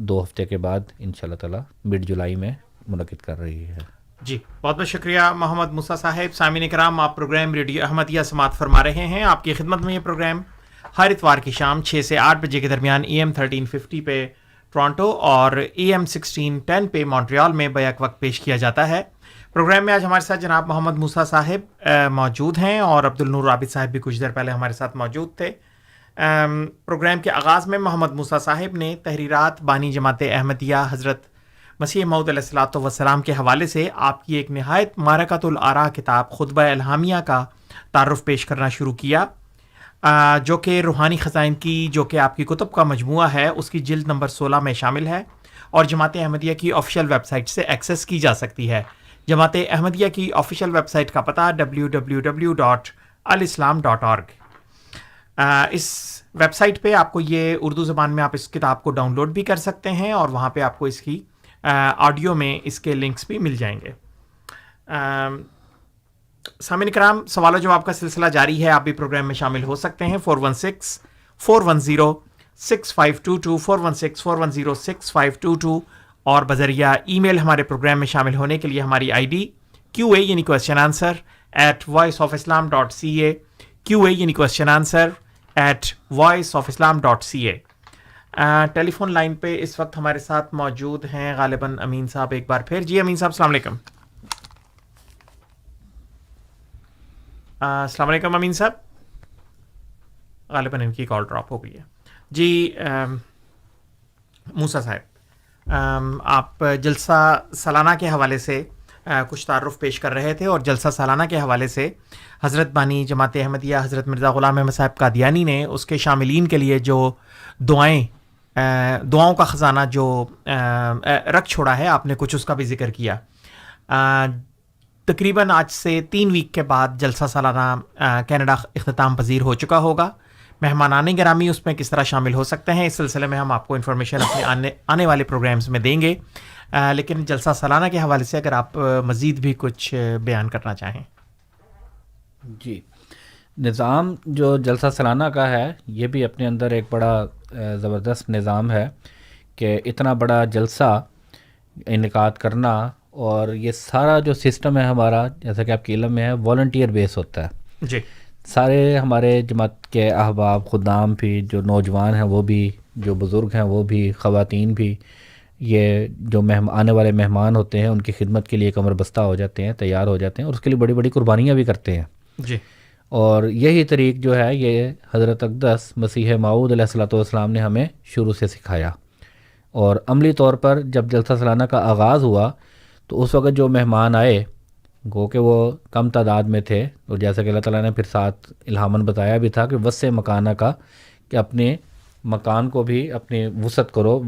2 ہفتے کے بعد انشاءاللہ تعالیٰ مڈ جولائی میں منعقد کر رہی ہے۔ جی بہت بہت شکریہ محمد موسیٰ صاحب۔ سامعین کرام، آپ پروگرام ریڈیو احمدیہ سماعت فرما رہے ہیں۔ آپ کی خدمت میں یہ پروگرام ہر اتوار کی شام 6 سے 8 بجے کے درمیان AM 1350 پہ ٹورانٹو اور AM 1610 پہ مونٹریال میں بیک وقت پیش کیا جاتا ہے۔ پروگرام میں آج ہمارے ساتھ جناب محمد موسیٰ صاحب موجود ہیں، اور عبد النور عابد صاحب بھی کچھ دیر پہلے ہمارے ساتھ موجود تھے۔ پروگرام کے آغاز میں محمد موسیٰ صاحب نے تحریرات بانی جماعت احمدیہ حضرت مسیح موعود علیہ الصلوۃ والسلام کے حوالے سے آپ کی ایک نہایت معرکۃ الآراء کتاب خطبہ الہامیہ کا تعارف پیش کرنا شروع کیا، جو کہ روحانی خزائن کی، جو کہ آپ کی کتب کا مجموعہ ہے، اس کی جلد نمبر 16 میں شامل ہے، اور جماعت احمدیہ کی آفیشیل ویب سائٹ سے ایکسیس کی جا سکتی ہے۔ جماعت احمدیہ کی آفیشیل ویب سائٹ کا پتہ www.alislam.org۔ اس ویب سائٹ پہ آپ کو یہ اردو زبان میں آپ اس کتاب کو ڈاؤن لوڈ بھی کر سکتے ہیں، اور وہاں پہ آپ کو اس کی آڈیو میں اس کے لنکس بھی مل جائیں گے۔ سامعین کرام، سوال و جواب کا سلسلہ جاری ہے، آپ بھی پروگرام میں شامل ہو سکتے ہیں۔ 416-410-6522 416-410-6522 اور بذریعہ ای میل ہمارے پروگرام میں شامل ہونے کے لیے ہماری ID QA یعنی کویسچن آنسر @voiceofislam.ca QA یعنی کویسچن آنسر @voiceofislam.ca۔ ٹیلی فون لائن پہ اس وقت ہمارے ساتھ موجود ہیں غالباً امین صاحب ایک بار پھر۔ جی امین صاحب، السلام علیکم۔ السلام علیکم امین صاحب، غالباً ان کی کال ڈراپ ہو گئی ہے۔ جی موسیٰ صاحب، آپ جلسہ سالانہ کے حوالے سے کچھ تعارف پیش کر رہے تھے، اور جلسہ سالانہ کے حوالے سے حضرت بانی جماعت احمدیہ حضرت مرزا غلام احمد صاحب قادیانی نے اس کے شاملین کے لیے جو دعاؤں کا خزانہ جو رکھ چھوڑا ہے، آپ نے کچھ اس کا بھی ذکر کیا۔ تقریباً آج سے 3 ویک کے بعد جلسہ سالانہ کینیڈا اختتام پذیر ہو چکا ہوگا۔ مہمانان گرامی اس میں کس طرح شامل ہو سکتے ہیں، اس سلسلے میں ہم آپ کو انفارمیشن اپنے آنے والے پروگرامز میں دیں گے، لیکن جلسہ سالانہ کے حوالے سے اگر آپ مزید بھی کچھ بیان کرنا چاہیں۔ جی، نظام جو جلسہ سالانہ کا ہے یہ بھی اپنے اندر ایک بڑا زبردست نظام ہے کہ اتنا بڑا جلسہ انعقاد کرنا، اور یہ سارا جو سسٹم ہے ہمارا، جیسا کہ آپ کے علم میں ہے، والنٹیئر بیس ہوتا ہے۔ جی، سارے ہمارے جماعت کے احباب خدام بھی، جو نوجوان ہیں وہ بھی، جو بزرگ ہیں وہ بھی، خواتین بھی، یہ جو آنے والے مہمان ہوتے ہیں ان کی خدمت کے لیے کمر بستہ ہو جاتے ہیں، تیار ہو جاتے ہیں، اور اس کے لیے بڑی بڑی قربانیاں بھی کرتے ہیں. جی. اور یہی طریق جو ہے یہ حضرت اقدس مسیح موعود علیہ الصلوۃ والسلام نے ہمیں شروع سے سکھایا. اور عملی طور پر جب جلسہ سالانہ کا آغاز ہوا تو اس وقت جو مہمان آئے گو کہ وہ کم تعداد میں تھے، اور جیسا کہ اللہ تعالیٰ نے پھر ساتھ الہاماً بتایا بھی تھا کہ وسع مکانہ کا، کہ اپنے مکان کو بھی اپنے وسعت کرو،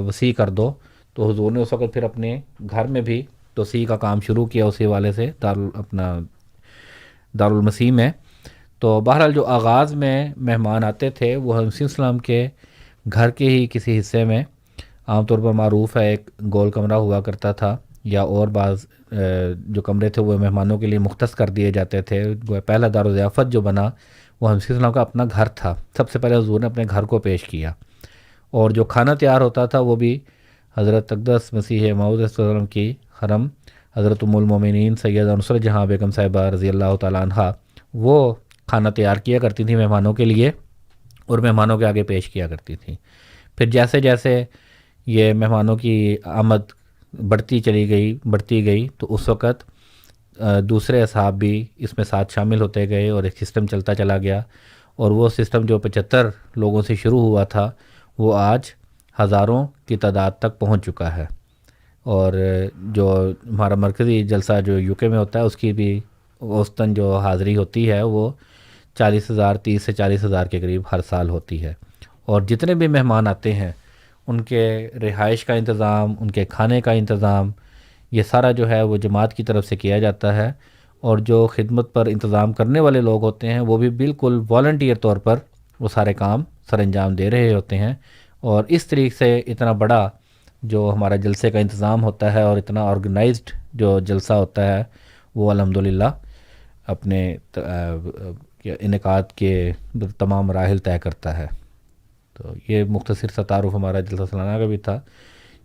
وسیع کر دو. تو حضور نے اس وقت پھر اپنے گھر میں بھی توسیع کا کام شروع کیا اسی والے سے اپنا دارالمسیح میں. تو بہرحال جو آغاز میں مہمان آتے تھے وہ مسیح السلام کے گھر کے ہی کسی حصے میں، عام طور پر معروف ہے ایک گول کمرہ ہوا کرتا تھا، یا اور بعض جو کمرے تھے وہ مہمانوں کے لیے مختص کر دیے جاتے تھے. پہلا دارالضیافت جو بنا وہ مسیح السلام کا اپنا گھر تھا. سب سے پہلے حضور نے اپنے گھر کو پیش کیا، اور جو کھانا تیار ہوتا تھا وہ بھی حضرت اقدس مسیح موعود علیہ السلام کی حرم حضرت ام المومنین سیدہ نصرت جہاں بیگم صاحبہ رضی اللہ تعالیٰ عنہ وہ کھانا تیار کیا کرتی تھیں مہمانوں کے لیے، اور مہمانوں کے آگے پیش کیا کرتی تھیں. پھر جیسے جیسے یہ مہمانوں کی آمد بڑھتی گئی تو اس وقت دوسرے اصحاب بھی اس میں ساتھ شامل ہوتے گئے، اور ایک سسٹم چلتا چلا گیا. اور وہ سسٹم جو 75 لوگوں سے شروع ہوا تھا وہ آج ہزاروں کی تعداد تک پہنچ چکا ہے. اور جو ہمارا مرکزی جلسہ جو یو کے میں ہوتا ہے اس کی بھی اوسطاً جو حاضری ہوتی ہے وہ 30 سے 40,000 کے قریب ہر سال ہوتی ہے. اور جتنے بھی مہمان آتے ہیں ان کے رہائش کا انتظام، ان کے کھانے کا انتظام، یہ سارا جو ہے وہ جماعت کی طرف سے کیا جاتا ہے. اور جو خدمت پر انتظام کرنے والے لوگ ہوتے ہیں وہ بھی بالکل والنٹیئر طور پر وہ سارے کام سر انجام دے رہے ہوتے ہیں. اور اس طریقے سے اتنا بڑا جو ہمارا جلسے کا انتظام ہوتا ہے اور اتنا آرگنائزڈ جو جلسہ ہوتا ہے وہ الحمدللہ اپنے انعقاد کے تمام مراحل طے کرتا ہے. تو یہ مختصر سا تعارف ہمارا جلسہ سالانہ کا بھی تھا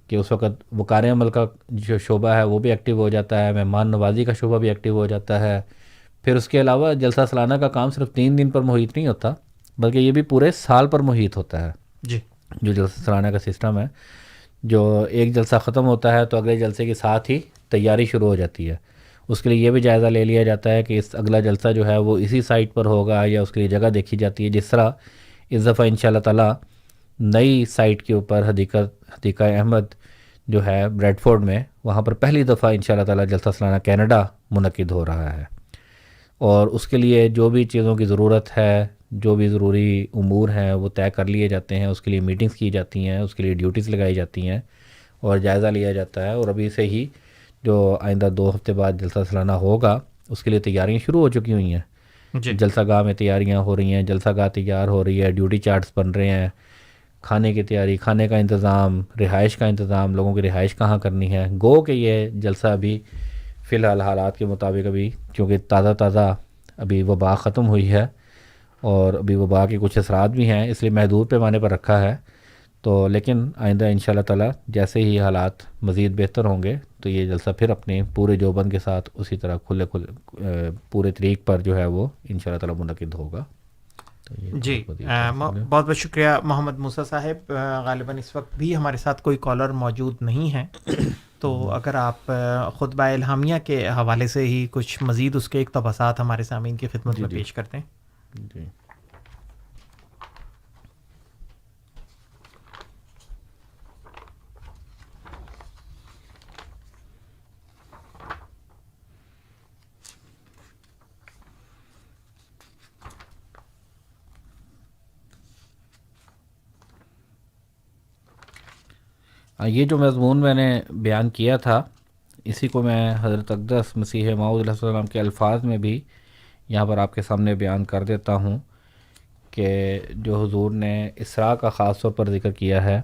کہ اس وقت وقار عمل کا جو شعبہ ہے وہ بھی ایکٹیو ہو جاتا ہے، مہمان نوازی کا شعبہ بھی ایکٹیو ہو جاتا ہے. پھر اس کے علاوہ جلسہ سالانہ کا کام صرف 3 دن پر محیط نہیں ہوتا بلکہ یہ بھی پورے سال پر محیط ہوتا ہے. جی. جو جلسہ سالانہ کا سسٹم ہے، جو ایک جلسہ ختم ہوتا ہے تو اگلے جلسے کے ساتھ ہی تیاری شروع ہو جاتی ہے. اس کے لیے یہ بھی جائزہ لے لیا جاتا ہے کہ اس اگلا جلسہ جو ہے وہ اسی سائٹ پر ہوگا یا اس کے لیے جگہ دیکھی جاتی ہے. جس طرح اس دفعہ انشاءاللہ تعالی نئی سائٹ کے اوپر حدیقہ احمد جو ہے بریڈ فورڈ میں، وہاں پر پہلی دفعہ انشاءاللہ تعالی جلسہ سالانہ کینیڈا منعقد ہو رہا ہے. اور اس کے لیے جو بھی چیزوں کی ضرورت ہے، جو بھی ضروری امور ہیں وہ طے کر لیے جاتے ہیں. اس کے لیے میٹنگز کی جاتی ہیں، اس کے لیے ڈیوٹیز لگائی جاتی ہیں اور جائزہ لیا جاتا ہے. اور ابھی سے ہی جو آئندہ 2 ہفتے بعد جلسہ سالانہ ہوگا اس کے لیے تیاریاں شروع ہو چکی ہوئی ہیں. جی. جلسہ گاہ میں تیاریاں ہو رہی ہیں، جلسہ گاہ تیار ہو رہی ہے، ڈیوٹی چارٹس بن رہے ہیں، کھانے کی تیاری، کھانے کا انتظام، رہائش کا انتظام، لوگوں کی رہائش کہاں کرنی ہے. گو کہ یہ جلسہ ابھی فی الحال حالات کے مطابق ابھی چونکہ تازہ ابھی وبا ختم ہوئی ہے اور ابھی وبا کے کچھ اثرات بھی ہیں، اس لیے محدود پیمانے پر رکھا ہے. تو لیکن آئندہ انشاءاللہ تعالی جیسے ہی حالات مزید بہتر ہوں گے تو یہ جلسہ پھر اپنے پورے جوبند کے ساتھ اسی طرح کھلے پورے طریق پر جو ہے وہ انشاءاللہ تعالی منعقد ہوگا. جی. بہت بہت شکریہ محمد موسیٰ صاحب. غالباً اس وقت بھی ہمارے ساتھ کوئی کالر موجود نہیں ہے، تو اگر آپ خطبہ الہامیہ کے حوالے سے ہی کچھ مزید اس کے اقتباسات ہمارے سامعین کی خدمت میں پیش کرتے ہیں. جی. یہ جو مضمون میں نے بیان کیا تھا اسی کو میں حضرت اقدس مسیح موعود علیہ السلام کے الفاظ میں بھی یہاں پر آپ کے سامنے بیان کر دیتا ہوں کہ جو حضور نے اسراء کا خاص طور پر ذکر کیا ہے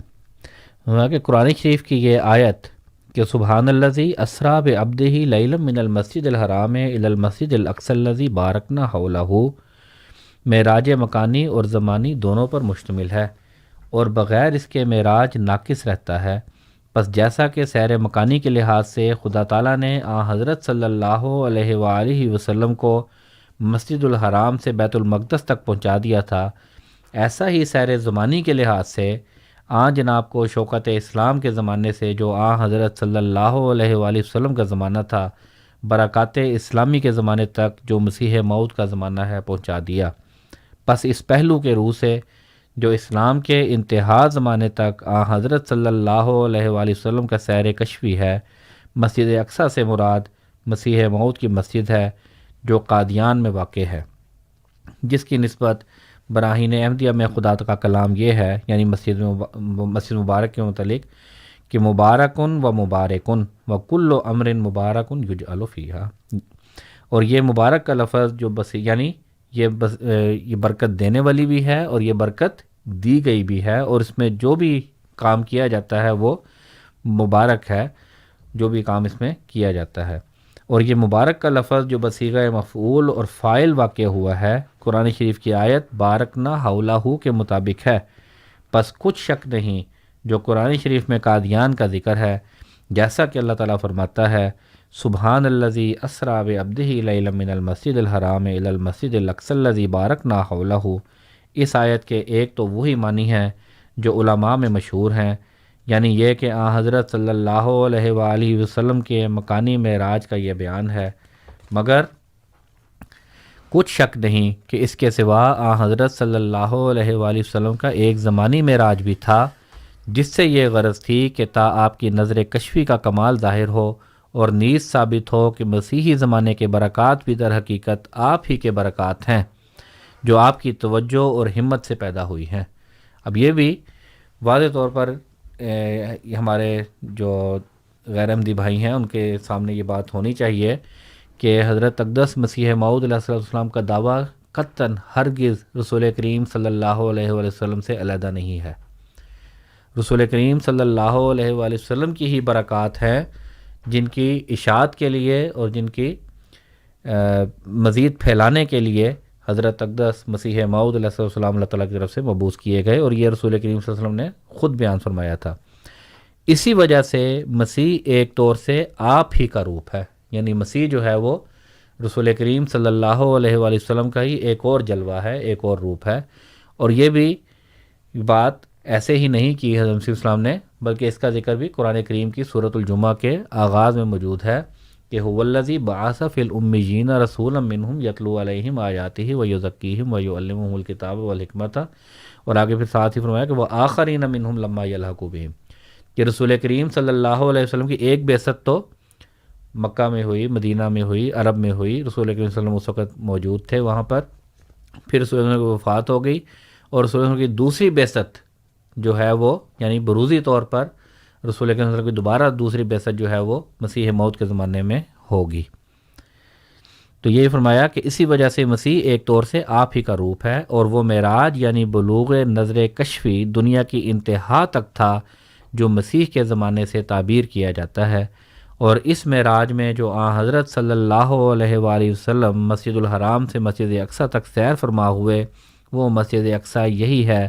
کہ قرآن شریف کی یہ آیت کہ سبحان الذی اسریٰ بعبدہ لیلا من المسجد الحرام الی المسجد الاقصی الذی بارکنا حولہ معراج مکانی اور زمانی دونوں پر مشتمل ہے اور بغیر اس کے معراج ناقص رہتا ہے. پس جیسا کہ سیر مکانی کے لحاظ سے خدا تعالیٰ نے حضرت صلی اللہ علیہ وآلہ وسلم کو مسجد الحرام سے بیت المقدس تک پہنچا دیا تھا، ایسا ہی سیر زمانی کے لحاظ سے جناب کو شوکت اسلام کے زمانے سے جو حضرت صلی اللہ علیہ وآلہ وسلم کا زمانہ تھا، برکات اسلامی کے زمانے تک جو مسیح موعود کا زمانہ ہے پہنچا دیا۔ پس اس پہلو کے روح سے جو اسلام کے انتہا زمانے تک حضرت صلی اللہ علیہ وآلہ وسلم کا سیر کشفی ہے، مسجد اقصیٰ سے مراد مسیح موعود کی مسجد ہے جو قادیان میں واقع ہے، جس کی نسبت براہین احمدیہ میں خدا کا کلام یہ ہے، یعنی مسجد مبارک کے متعلق کہ مبارکن و مبارکن و کل امر مبارکن یجعل فیہا، اور یہ مبارک کا لفظ جو بس یعنی یہ برکت دینے والی بھی ہے اور یہ برکت دی گئی بھی ہے، اور اس میں جو بھی کام کیا جاتا ہے وہ مبارک ہے، جو بھی کام اس میں کیا جاتا ہے۔ اور یہ مبارک کا لفظ جو بصیغہ مفعول اور فاعل واقع ہوا ہے قرآن شریف کی آیت بارکنا حولہ کے مطابق ہے، پس کچھ شک نہیں جو قرآن شریف میں قادیان کا ذکر ہے، جیسا کہ اللہ تعالیٰ فرماتا ہے سبحان الذی اسریٰ بعبدہ لیلا من المسجد الحرام الی المسجد الاقصی الذی بارکنا حولہ۔ اس آیت کے ایک تو وہی معنی ہیں جو علماء میں مشہور ہیں، یعنی یہ کہ حضرت صلی اللہ علیہ وآلہ وسلم کے مکانی معراج کا یہ بیان ہے، مگر کچھ شک نہیں کہ اس کے سوا حضرت صلی اللہ علیہ وآلہ وسلم کا ایک زمانی معراج بھی تھا، جس سے یہ غرض تھی کہ تا آپ کی نظر کشفی کا کمال ظاہر ہو اور نیز ثابت ہو کہ مسیحی زمانے کے برکات بھی در حقیقت آپ ہی کے برکات ہیں جو آپ کی توجہ اور ہمت سے پیدا ہوئی ہیں۔ اب یہ بھی واضح طور پر ہمارے جو غیر احمدی بھائی ہیں ان کے سامنے یہ بات ہونی چاہیے کہ حضرت اقدس مسیح موعود علیہ السلام کا دعویٰ قطعاً ہرگز رسول کریم صلی اللہ علیہ وآلہ وسلم سے علیحدہ نہیں ہے۔ رسول کریم صلی اللہ علیہ وآلہ وسلم کی ہی برکات ہیں جن کی اشاعت کے لیے اور جن کی مزید پھیلانے کے لیے حضرت اقدس مسیح موعود علیہ السلام اللہ تعالیٰ کی طرف سے مبعوث کیے گئے، اور یہ رسول کریم صلی اللہ علیہ وسلم نے خود بیان فرمایا تھا۔ اسی وجہ سے مسیح ایک طور سے آپ ہی کا روپ ہے، یعنی مسیح جو ہے وہ رسول کریم صلی اللہ علیہ وآلہ وسلم کا ہی ایک اور جلوہ ہے، ایک اور روپ ہے۔ اور یہ بھی بات ایسے ہی نہیں کی حضرت مسیح السلام نے، بلکہ اس کا ذکر بھی قرآن کریم کی سورۃ الجمعہ کے آغاز میں موجود ہے کہ هو الذی بعث فی الامیین رسولا منہم یتلو علیہم آیاتہ ویزکیہم ویعلمہم الکتاب والحکمۃ، اور آگے پھر ساتھ ہی فرمایا کہ وآخرین منہم لما یلحقوا بہم، کہ رسول کریم صلی اللہ علیہ وسلم کی ایک بعثت تو مکہ میں ہوئی، مدینہ میں ہوئی، عرب میں ہوئی، رسول کریم صلی اللہ علیہ وسلم اس وقت موجود تھے وہاں پر، پھر رسول اللہ کی وفات ہو گئی، اور رسول اللہ کی دوسری بعثت جو ہے وہ یعنی بروزی طور پر رسول کریم صلی اللہ علیہ وسلم کی دوبارہ دوسری بعثت جو ہے وہ مسیح موعود کے زمانے میں ہوگی۔ تو یہ فرمایا کہ اسی وجہ سے مسیح ایک طور سے آپ ہی کا روپ ہے، اور وہ معراج یعنی بلوغ نظر کشفی دنیا کی انتہا تک تھا جو مسیح کے زمانے سے تعبیر کیا جاتا ہے، اور اس معراج میں جو حضرت صلی اللہ علیہ وآلہ وسلم مسجد الحرام سے مسجد اقصیٰ تک سیر فرما ہوئے، وہ مسجد اقصیٰ یہی ہے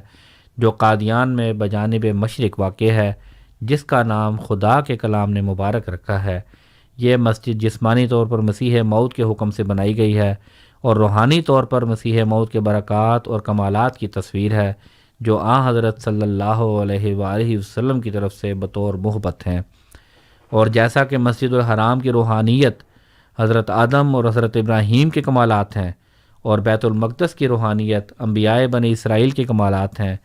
جو قادیان میں بجانب مشرق واقع ہے، جس کا نام خدا کے کلام نے مبارک رکھا ہے۔ یہ مسجد جسمانی طور پر مسیح موعود کے حکم سے بنائی گئی ہے، اور روحانی طور پر مسیح موعود کے برکات اور کمالات کی تصویر ہے جو حضرت صلی اللہ علیہ وآلہ وسلم کی طرف سے بطور محبت ہیں۔ اور جیسا کہ مسجد الحرام کی روحانیت حضرت آدم اور حضرت ابراہیم کے کمالات ہیں، اور بیت المقدس کی روحانیت انبیاء بنی اسرائیل کے کمالات ہیں،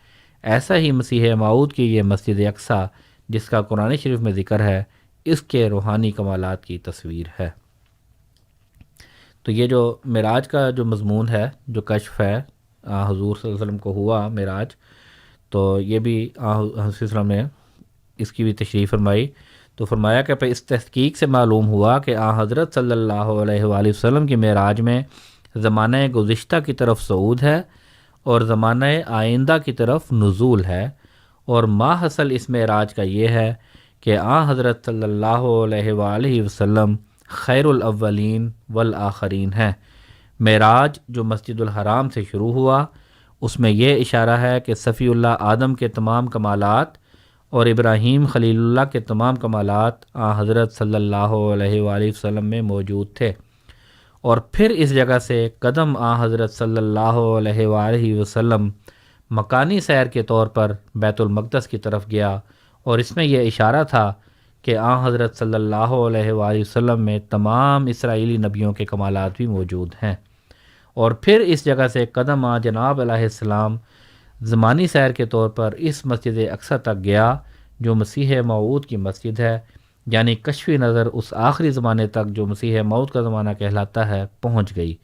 ایسا ہی مسیح موعود کی یہ مسجد اقصیٰ جس کا قرآن شریف میں ذکر ہے، اس کے روحانی کمالات کی تصویر ہے۔ تو یہ جو معراج کا جو مضمون ہے، جو کشف ہے حضور صلی اللہ علیہ وسلم کو ہوا معراج، تو یہ بھی حضور صلی اللہ علیہ وسلم نے اس کی بھی تشریح فرمائی۔ تو فرمایا کہ اس تحقیق سے معلوم ہوا کہ حضرت صلی اللہ علیہ وآلہ وسلم کی معراج میں زمانہ گزشتہ کی طرف صعود ہے اور زمانہ آئندہ کی طرف نزول ہے، اور ماحصل اس معراج کا یہ ہے کہ حضرت صلی اللہ علیہ وآلہ وسلم خیر الاولین والآخرین ہیں۔ معراج جو مسجد الحرام سے شروع ہوا، اس میں یہ اشارہ ہے کہ صفی اللہ آدم کے تمام کمالات اور ابراہیم خلیل اللہ کے تمام کمالات حضرت صلی اللہ علیہ وآلہ وسلم میں موجود تھے، اور پھر اس جگہ سے قدم حضرت صلی اللہ علیہ وآلہ وسلم مکانی سیر کے طور پر بیت المقدس کی طرف گیا، اور اس میں یہ اشارہ تھا کہ حضرت صلی اللہ علیہ وآلہ وسلم میں تمام اسرائیلی نبیوں کے کمالات بھی موجود ہیں۔ اور پھر اس جگہ سے قدم جناب علیہ السلام زمانی سیر کے طور پر اس مسجد اقصی تک گیا جو مسیح موعود کی مسجد ہے، یعنی کشفی نظر اس آخری زمانے تک جو مسیح موعود کا زمانہ کہلاتا ہے پہنچ گئی۔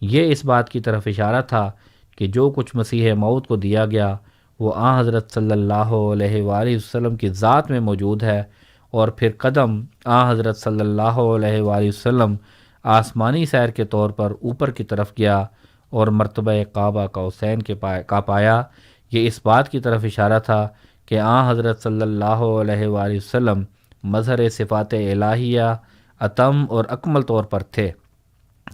یہ اس بات کی طرف اشارہ تھا کہ جو کچھ مسیح موعود کو دیا گیا وہ حضرت صلی اللہ علیہ وآلہ وسلم کی ذات میں موجود ہے۔ اور پھر قدم حضرت صلی اللہ علیہ وآلہ وسلم آسمانی سیر کے طور پر اوپر کی طرف گیا اور مرتبہ کعبہ قوسین کا پایا۔ یہ اس بات کی طرف اشارہ تھا کہ حضرت صلی اللہ علیہ وآلہ وسلم مظہر صفات الہیہ اتم اور اکمل طور پر تھے۔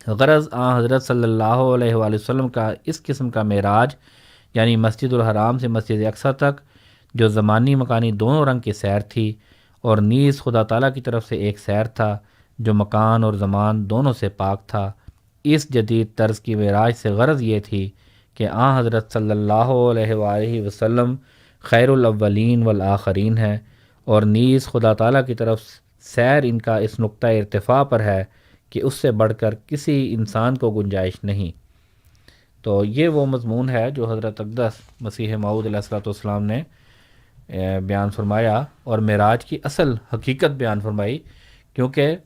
غرض حضرت صلی اللہ علیہ وآلہ وسلم کا اس قسم کا معراج، یعنی مسجد الحرام سے مسجد اقصی تک، جو زمانی مکانی دونوں رنگ کی سیر تھی، اور نیز خدا تعالیٰ کی طرف سے ایک سیر تھا جو مکان اور زمان دونوں سے پاک تھا۔ اس جدید طرز کی معراج سے غرض یہ تھی کہ حضرت صلی اللہ علیہ وآلہ وسلم خیر الاولین والآخرین ہیں، اور نیز خدا تعالیٰ کی طرف سیر ان کا اس نقطہ ارتفاع پر ہے کہ اس سے بڑھ کر کسی انسان کو گنجائش نہیں۔ تو یہ وہ مضمون ہے جو حضرت اقدس مسیح موعود علیہ الصلوۃ والسلام نے بیان فرمایا اور معراج کی اصل حقیقت بیان فرمائی، کیونکہ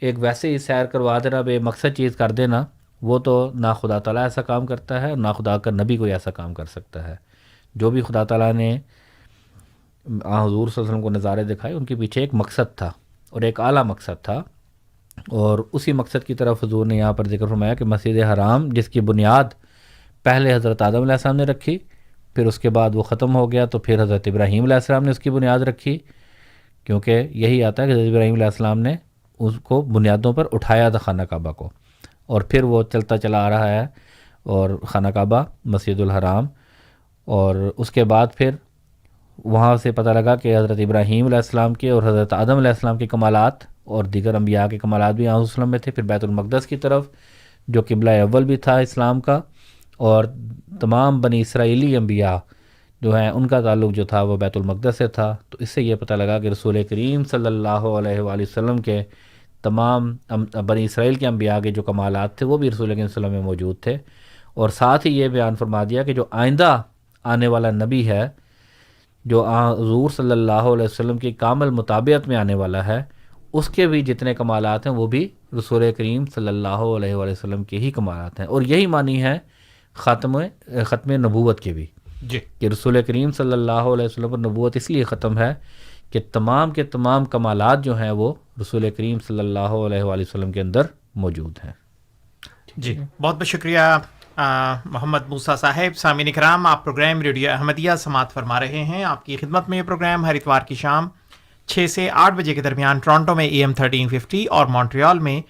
ایک ویسے ہی سیر کروا دینا بے مقصد چیز کر دینا، وہ تو نہ خدا تعالیٰ ایسا کام کرتا ہے اور نہ خدا کا نبی کوئی ایسا کام کر سکتا ہے۔ جو بھی خدا تعالیٰ نے حضور صلی اللہ علیہ وسلم کو نظارے دکھائے ان کے پیچھے ایک مقصد تھا اور ایک اعلیٰ مقصد تھا، اور اسی مقصد کی طرف حضور نے یہاں پر ذکر فرمایا کہ مسجد حرام جس کی بنیاد پہلے حضرت آدم علیہ السلام نے رکھی، پھر اس کے بعد وہ ختم ہو گیا تو پھر حضرت ابراہیم علیہ السلام نے اس کی بنیاد رکھی، کیونکہ یہی آتا ہے کہ حضرت ابراہیم علیہ السلام نے اس کو بنیادوں پر اٹھایا تھا خانہ کعبہ کو، اور پھر وہ چلتا چلا آ رہا ہے، اور خانہ کعبہ، مسجد الحرام، اور اس کے بعد پھر وہاں سے پتہ لگا کہ حضرت ابراہیم علیہ السلام کے اور حضرت آدم علیہ السلام کے کمالات اور دیگر انبیاء کے کمالات بھی حضور وسلم میں تھے۔ پھر بیت المقدس کی طرف جو قبلہ اول بھی تھا اسلام کا، اور تمام بنی اسرائیلی انبیاء جو ہیں ان کا تعلق جو تھا وہ بیت المقدس سے تھا۔ تو اس سے یہ پتہ لگا کہ رسول کریم صلی اللہ علیہ وآلہ وسلم کے تمام بنی اسرائیل کے انبیاء کے جو کمالات تھے وہ بھی رسول کریم صلی اللہ علیہ وسلم میں موجود تھے، اور ساتھ ہی یہ بیان فرما دیا کہ جو آئندہ آنے والا نبی ہے، جو حضور صلی اللہ علیہ وسلم کی کامل مطابعت میں آنے والا ہے، اس کے بھی جتنے کمالات ہیں وہ بھی رسول کریم صلی اللہ علیہ وآلہ وسلم کے ہی کمالات ہیں، اور یہی معنی ہے ختم نبوت کے بھی، جی، کہ رسول کریم صلی اللہ علیہ وسلم پر نبوت اس لیے ختم ہے کہ تمام کے تمام کمالات جو ہیں وہ رسول کریم صلی اللہ علیہ وآلہ وسلم کے اندر موجود ہیں۔ جی، بہت بہت شکریہ محمد موسیٰ صاحب۔ سامعین اکرام، آپ پروگرام ریڈیو احمدیہ سماعت فرما رہے ہیں۔ آپ کی خدمت میں یہ پروگرام ہر اتوار کی شام 6 سے 8 بجے کے درمیان ٹورانٹو میں AM 1350 اور مونٹریال میں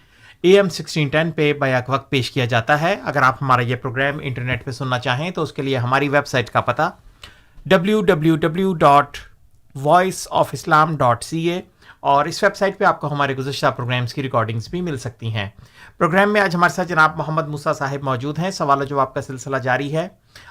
AM 1610 پہ بیک وقت پیش کیا جاتا ہے۔ اگر آپ ہمارا یہ پروگرام انٹرنیٹ پہ سننا چاہیں تو اس کے لیے ہماری ویب سائٹ کا پتہ www.voiceofislam.ca، اور اس ویب سائٹ پہ آپ کو ہمارے گزشتہ پروگرامز کی ریکارڈنگز بھی مل سکتی ہیں۔ پروگرام میں آج ہمارے ساتھ جناب محمد موسیٰ صاحب موجود ہیں۔ سوال و جواب کا سلسلہ جاری ہے،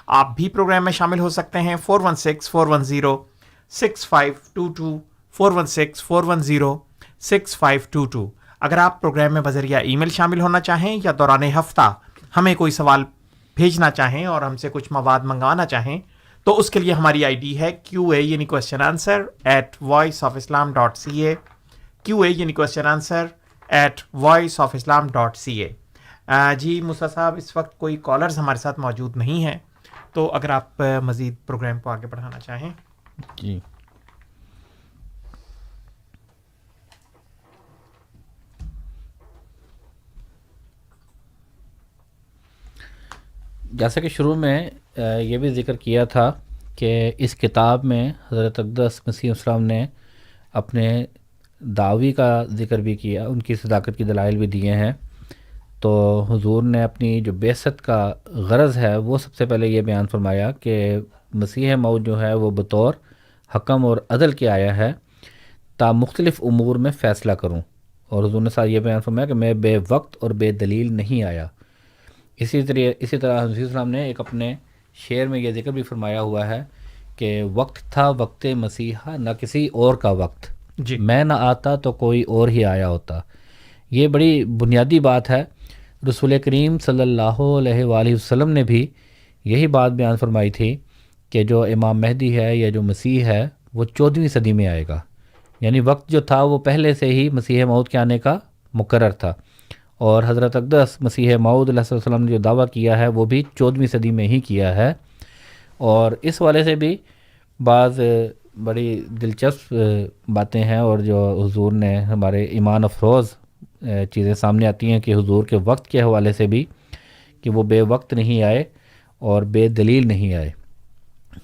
آپ بھی پروگرام میں شامل ہو سکتے ہیں۔ 416-410-6522 416-410-6522۔ اگر آپ پروگرام میں بذریعہ ای میل شامل ہونا چاہیں یا دوران ہفتہ ہمیں کوئی سوال بھیجنا چاہیں اور ہم سے کچھ مواد منگوانا چاہیں تو اس کے لیے ہماری آئی ڈی ہے QA یعنی کوسچن آنسر @voiceofislam.ca، QA یعنی کوسچن آنسر @voiceofislam.ca۔ جی موسیٰ صاحب، اس وقت کوئی کالرز ہمارے ساتھ موجود نہیں ہیں، تو اگر آپ مزید پروگرام کو آگے بڑھانا چاہیں۔ جی، جیسا کہ شروع میں یہ بھی ذکر کیا تھا کہ اس کتاب میں حضرت اقدس مسیح السلام نے اپنے دعوی کا ذکر بھی کیا، ان کی صداقت کی دلائل بھی دیے ہیں۔ تو حضور نے اپنی جو بعثت کا غرض ہے وہ سب سے پہلے یہ بیان فرمایا کہ مسیح موعود جو ہے وہ بطور حکم اور عدل کے آیا ہے تا مختلف امور میں فیصلہ کروں، اور حضور نے ساتھ یہ بیان فرمایا کہ میں بے وقت اور بے دلیل نہیں آیا۔ اسی طرح حضور السلام نے ایک اپنے شعر میں یہ ذکر بھی فرمایا ہوا ہے کہ وقت تھا وقت مسیحا نہ کسی اور کا وقت، جی میں نہ آتا تو کوئی اور ہی آیا ہوتا. یہ بڑی بنیادی بات ہے. رسول کریم صلی اللہ علیہ وآلہ وسلم نے بھی یہی بات بیان فرمائی تھی کہ جو امام مہدی ہے یا جو مسیح ہے وہ 14ویں صدی میں آئے گا. یعنی وقت جو تھا وہ پہلے سے ہی مسیح موعود کے آنے کا مقرر تھا، اور حضرت اقدس مسیح موعود علیہ السلام نے جو دعویٰ کیا ہے وہ بھی 14ویں صدی میں ہی کیا ہے. اور اس والے سے بھی بعض بڑی دلچسپ باتیں ہیں، اور جو حضور نے ہمارے ایمان افروز چیزیں سامنے آتی ہیں کہ حضور کے وقت کے حوالے سے بھی کہ وہ بے وقت نہیں آئے اور بے دلیل نہیں آئے.